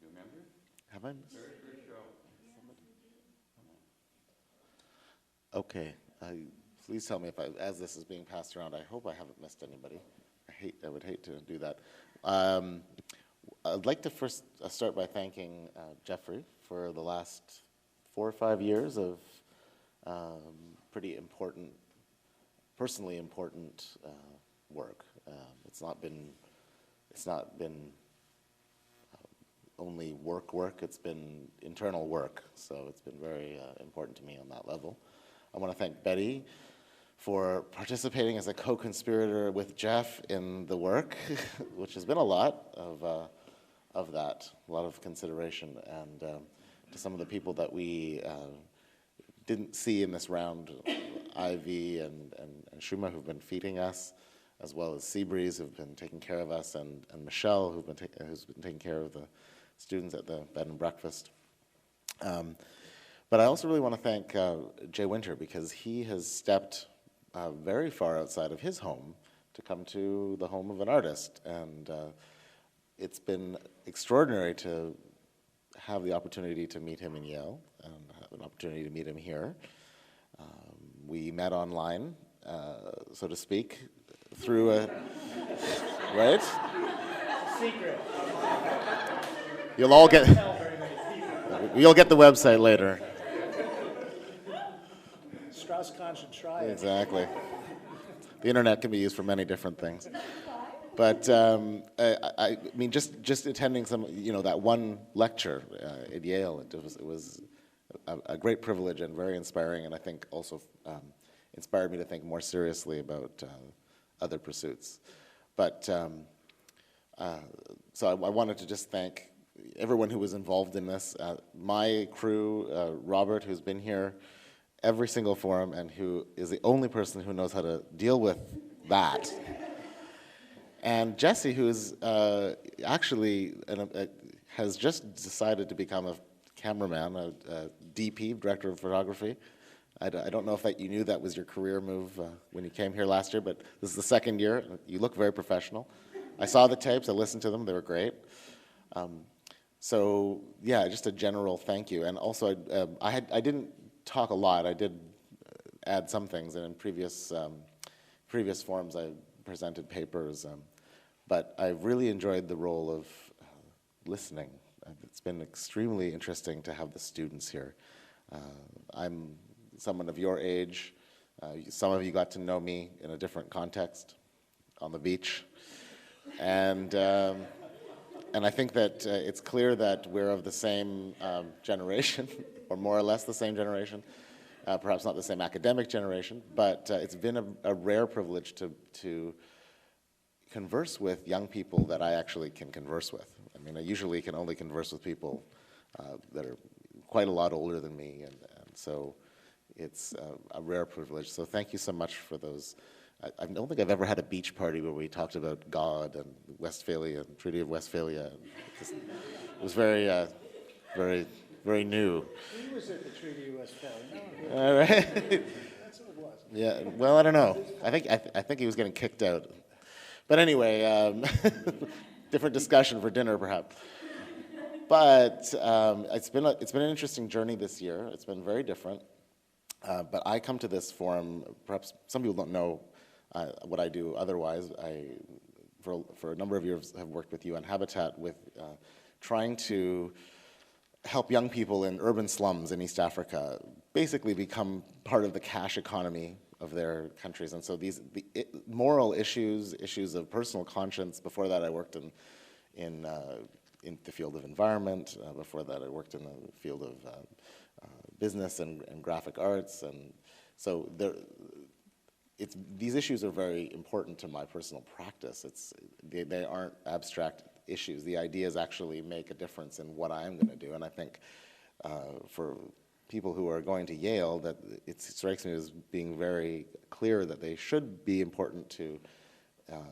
You remember? Have I missed? Very first show. Okay. Please tell me if as this is being passed around, I hope I haven't missed anybody. I would hate to do that. I'd like to first start by thanking Jeffrey for the last 4 or 5 years of pretty important, personally important work. It's not been only work. It's been internal work. So it's been very important to me on that level. I want to thank Betty for participating as a co-conspirator with Jeff in the work, which has been a lot of that, a lot of consideration, and to some of the people that we didn't see in this round, Ivy and Shuma, who've been feeding us, as well as Seabreeze, who've been taking care of us, and Michelle, who's been taking care of the students at the bed and breakfast. But I also really want to thank Jay Winter, because he has stepped very far outside of his home to come to the home of an artist. And it's been extraordinary to have the opportunity to meet him in Yale and have an opportunity to meet him here. We met online, so to speak, through a, right? Secret. You'll get the website later. Strauss-Kahn should try it. Exactly. The internet can be used for many different things. But I mean, just attending that one lecture at Yale, it was a great privilege and very inspiring, and I think also inspired me to think more seriously about other pursuits. But so I wanted to just thank everyone who was involved in this. My crew, Robert, who's been here every single forum and who is the only person who knows how to deal with that. And Jesse, who's actually has just decided to become a cameraman, a DP, director of photography. I don't know if you knew that was your career move when you came here last year, but this is the second year. You look very professional. I saw the tapes, I listened to them, they were great. So yeah, just a general thank you. And also, I didn't talk a lot. I did add some things, and in previous forums I presented papers. But I really enjoyed the role of listening. It's been extremely interesting to have the students here. I'm someone of your age. Some of you got to know me in a different context, on the beach. And I think that it's clear that we're of the same generation, or more or less the same generation. Perhaps not the same academic generation, but it's been a rare privilege to converse with young people that I actually can converse with. I mean, I usually can only converse with people that are quite a lot older than me, and so it's a rare privilege. So thank you so much for those. I don't think I've ever had a beach party where we talked about God and Westphalia and Treaty of Westphalia. It was very, very new. He was at the Treaty of Westphalia. All right. That's what it was. Yeah. Well, I don't know. I think he was getting kicked out. But anyway, different discussion for dinner, perhaps. But it's been an interesting journey this year. It's been very different. But I come to this forum, perhaps some people don't know what I do otherwise. For a number of years, have worked with UN Habitat with trying to help young people in urban slums in East Africa basically become part of the cash economy of their countries. And so these moral issues, issues of personal conscience. Before that, I worked in the field of environment. Before that, I worked in the field of business and graphic arts. And so these issues are very important to my personal practice. They aren't abstract issues. The ideas actually make a difference in what I'm going to do. And I think for people who are going to Yale, that it strikes me as being very clear that they should be important to,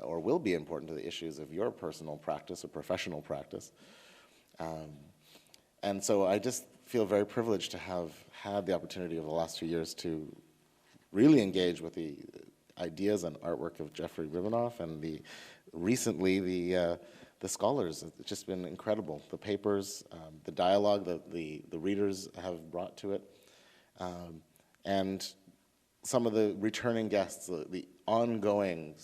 or will be important to the issues of your personal practice or professional practice. And so I just feel very privileged to have had the opportunity over the last 2 years to really engage with the ideas and artwork of Jeffery Rubinoff, and recently the scholars. It's just been incredible. The papers, the dialogue that the readers have brought to it, and some of the returning guests, the ongoing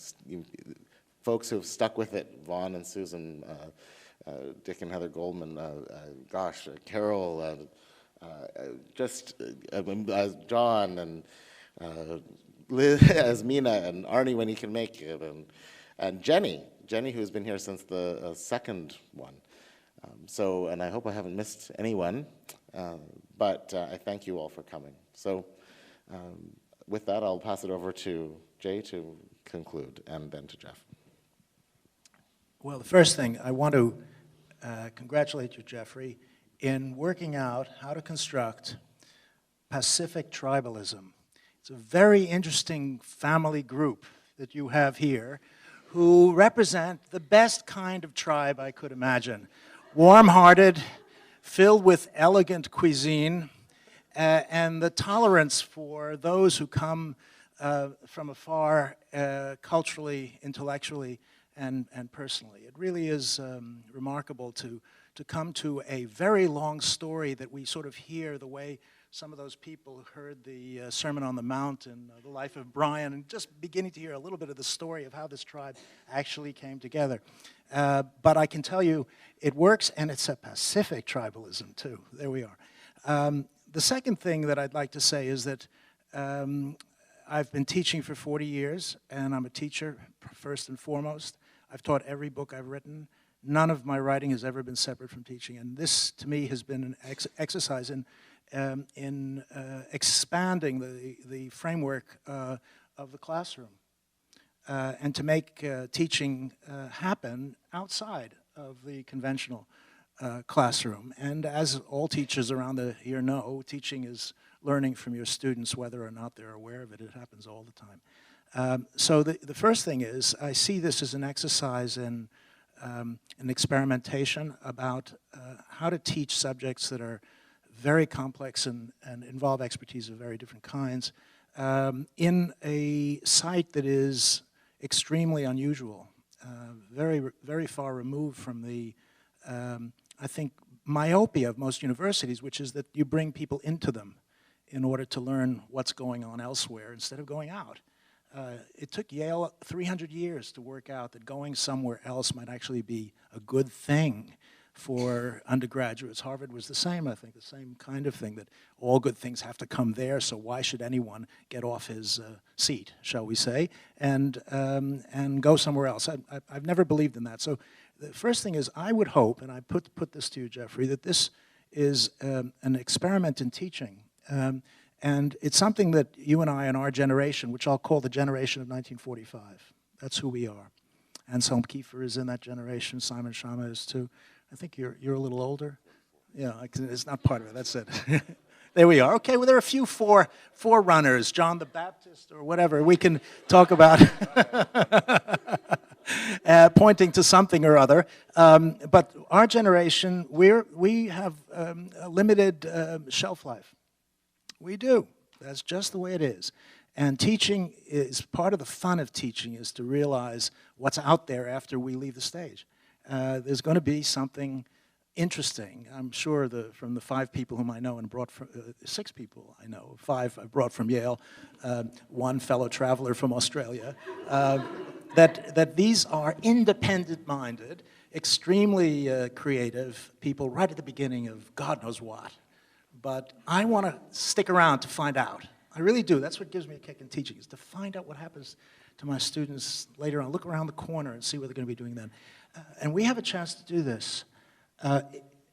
folks who have stuck with it, Vaughn and Susan, Dick and Heather Goldman, Carol, John, and Liz, as Mina, and Arnie when he can make it, and Jenny, who's been here since the second one. And I hope I haven't missed anyone, but I thank you all for coming. So with that, I'll pass it over to Jay to conclude, and then to Jeff. Well, the first thing, I want to congratulate you, Jeffrey, in working out how to construct Pacific tribalism. It's a very interesting family group that you have here, who represent the best kind of tribe I could imagine. Warm-hearted, filled with elegant cuisine, and the tolerance for those who come from afar, culturally, intellectually, and personally. It really is remarkable to come to a very long story that we sort of hear the way some of those people heard the Sermon on the Mount and the life of Brian, and just beginning to hear a little bit of the story of how this tribe actually came together. But I can tell you, it works, and it's a Pacific tribalism, too. There we are. The second thing that I'd like to say is that I've been teaching for 40 years, and I'm a teacher, first and foremost. I've taught every book I've written. None of my writing has ever been separate from teaching, and this, to me, has been an exercise in expanding the framework of the classroom and to make teaching happen outside of the conventional classroom. And as all teachers around here know, teaching is learning from your students whether or not they're aware of it. It happens all the time. So the first thing is, I see this as an exercise in an experimentation about how to teach subjects that are very complex and involve expertise of very different kinds in a site that is extremely unusual, very far removed from the, I think, myopia of most universities, which is that you bring people into them in order to learn what's going on elsewhere instead of going out. It took Yale 300 years to work out that going somewhere else might actually be a good thing for undergraduates. Harvard was the same, I think, the same kind of thing, that all good things have to come there, so why should anyone get off his seat, shall we say, and go somewhere else? I've never believed in that. So the first thing is, I would hope, and I put this to you, Jeffrey, that this is an experiment in teaching. And it's something that you and I and our generation, which I'll call the generation of 1945, that's who we are. Anselm Kiefer is in that generation, Simon Schama is too. I think you're a little older. Yeah, it's not part of it, that's it. There we are. Okay, well, there are a few forerunners, John the Baptist or whatever, we can talk about pointing to something or other. But our generation, we have a limited shelf life. We do. That's just the way it is. And teaching is, part of the fun of teaching is to realize what's out there after we leave the stage. There's going to be something interesting. I'm sure from the 5 people whom I know and brought from, 6 people I know, 5 I brought from Yale, 1 fellow traveler from Australia, that these are independent-minded, extremely creative people right at the beginning of God knows what. But I want to stick around to find out. I really do. That's what gives me a kick in teaching, is to find out what happens to my students later on. Look around the corner and see what they're going to be doing then. And we have a chance to do this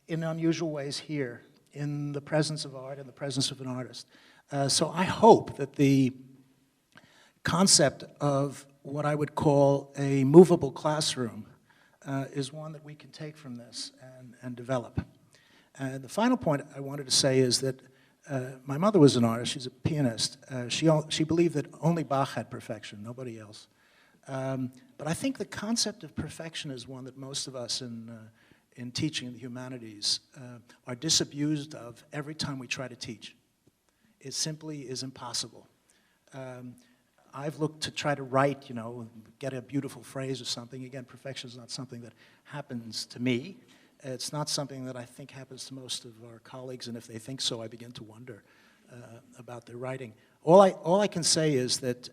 in unusual ways here, in the presence of art, in the presence of an artist. So I hope that the concept of what I would call a movable classroom is one that we can take from this and develop. And the final point I wanted to say is that my mother was an artist. She's a pianist. She believed that only Bach had perfection, nobody else. But I think the concept of perfection is one that most of us in teaching the humanities are disabused of every time we try to teach. It simply is impossible. I've looked to try to write, get a beautiful phrase or something. Again, perfection is not something that happens to me. It's not something that I think happens to most of our colleagues, and if they think so, I begin to wonder about their writing. All I can say is that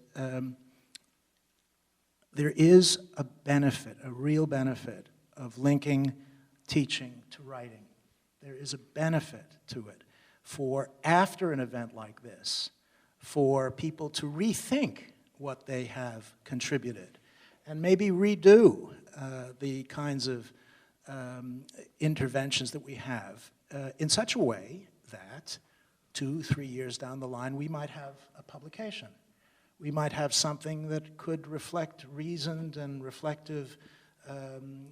there is a benefit, a real benefit, of linking teaching to writing. There is a benefit to it for, after an event like this, for people to rethink what they have contributed and maybe redo the kinds of interventions that we have in such a way that 2-3 years down the line we might have a publication. We might have something that could reflect reasoned and reflective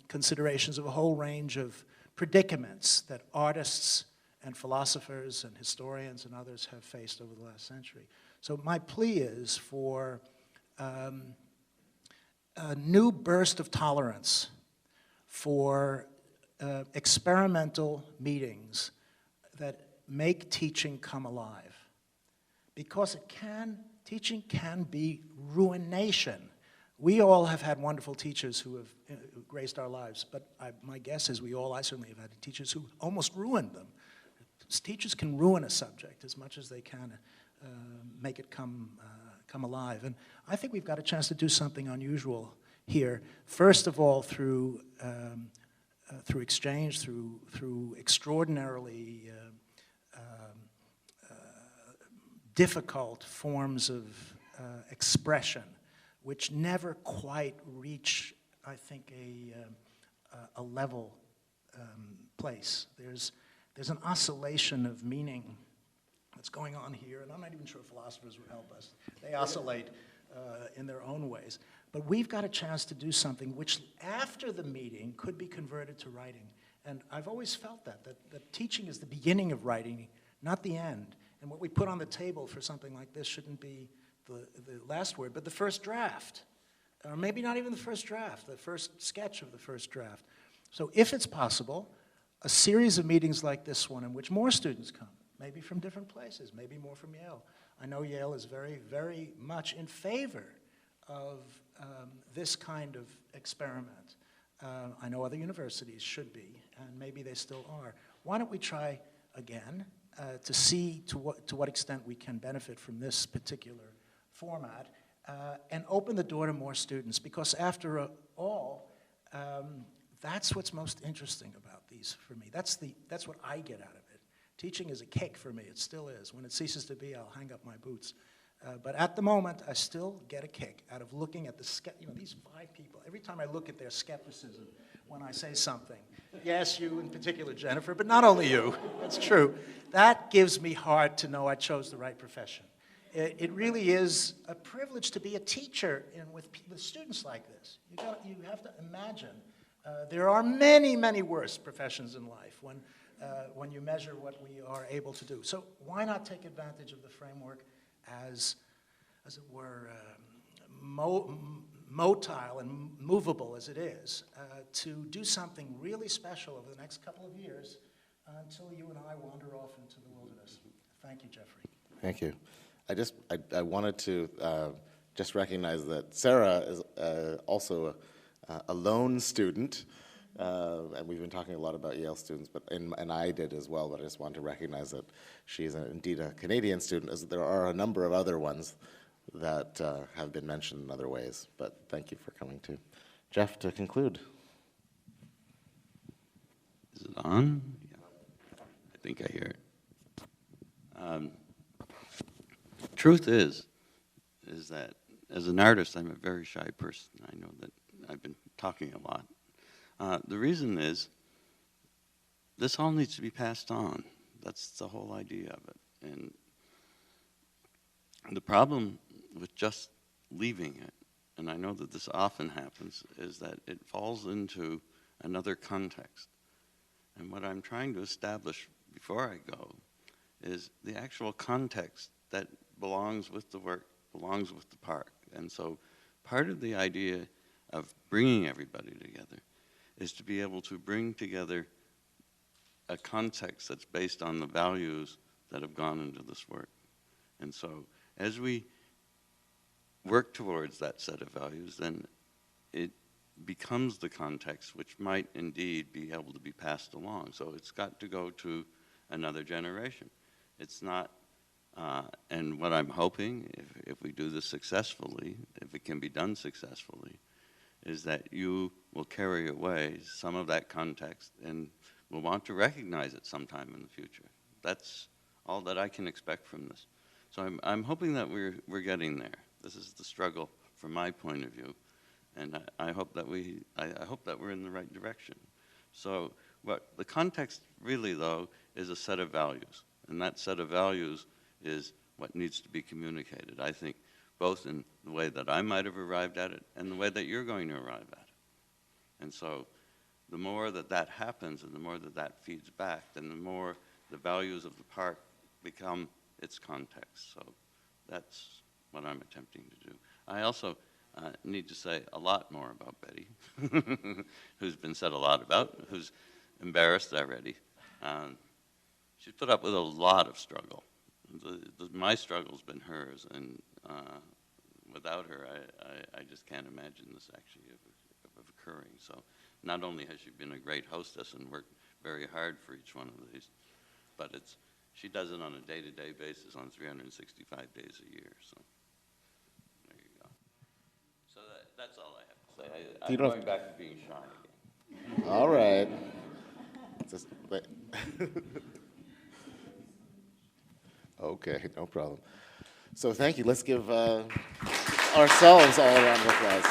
considerations of a whole range of predicaments that artists and philosophers and historians and others have faced over the last century. So my plea is for a new burst of tolerance for experimental meetings that make teaching come alive. Because teaching can be ruination. We all have had wonderful teachers who have graced our lives, but my guess is I certainly have had teachers who almost ruined them. Teachers can ruin a subject as much as they can make it come alive. And I think we've got a chance to do something unusual here. First of all, through exchange, through extraordinarily difficult forms of expression, which never quite reach, I think, a level place. There's an oscillation of meaning that's going on here, and I'm not even sure philosophers would help us. They oscillate in their own ways. But we've got a chance to do something which, after the meeting, could be converted to writing. And I've always felt that teaching is the beginning of writing, not the end. And what we put on the table for something like this shouldn't be the last word, but the first draft. Or maybe not even the first draft, the first sketch of the first draft. So if it's possible, a series of meetings like this one in which more students come, maybe from different places, maybe more from Yale. I know Yale is very, very much in favor of this kind of experiment. I know other universities should be, and maybe they still are. Why don't we try again to see to what extent we can benefit from this particular format and open the door to more students, because after all, that's what's most interesting about these for me. That's what I get out of it. Teaching is a kick for me. It still is. When it ceases to be, I'll hang up my boots. But at the moment, I still get a kick out of looking at these 5 people. Every time I look at their skepticism when I say something, yes, you in particular, Jennifer, but not only you, it's true, that gives me heart to know I chose the right profession. It really is a privilege to be a teacher with students like this. You have to imagine there are many, many worse professions in life when you measure what we are able to do. So why not take advantage of the framework as it were, motile and movable as it is, to do something really special over the next couple of years until you and I wander off into the wilderness. Thank you, Jeffrey. Thank you. I wanted to just recognize that Sarah is also a lone student, And we've been talking a lot about Yale students, and I did as well, but I just want to recognize that she is indeed a Canadian student, as there are a number of other ones that have been mentioned in other ways. But thank you for coming too. Jeff, to conclude. Is it on? Yeah. I think I hear it. Truth is that as an artist, I'm a very shy person. I know that I've been talking a lot. The reason is this all needs to be passed on. That's the whole idea of it. And the problem with just leaving it, and I know that this often happens, is that it falls into another context. And what I'm trying to establish before I go is the actual context that belongs with the work, belongs with the park. And so part of the idea of bringing everybody together is to be able to bring together a context that's based on the values that have gone into this work. And so as we work towards that set of values, then it becomes the context which might indeed be able to be passed along. So it's got to go to another generation. It's not, and what I'm hoping, if we do this successfully, if it can be done successfully, is that you will carry away some of that context and will want to recognize it sometime in the future. That's all that I can expect from this. So I'm hoping that we're getting there. This is the struggle from my point of view, and I hope that we're in the right direction. So, but the context really, though, is a set of values, and that set of values is what needs to be communicated, I think, both in the way that I might have arrived at it and the way that you're going to arrive at it. And so the more that that happens and the more that that feeds back, then the more the values of the park become its context. So that's what I'm attempting to do. I also need to say a lot more about Betty, who's been said a lot about, who's embarrassed already. She's put up with a lot of struggle. My struggle's been hers, and without her, I just can't imagine this actually of occurring. So not only has she been a great hostess and worked very hard for each one of these, but she does it on a day-to-day basis on 365 days a year. So there you go. So that's all I have to say. I'm going back to being shy again. All right. Just wait. Okay, no problem. So thank you. Let's give ourselves all a round of applause.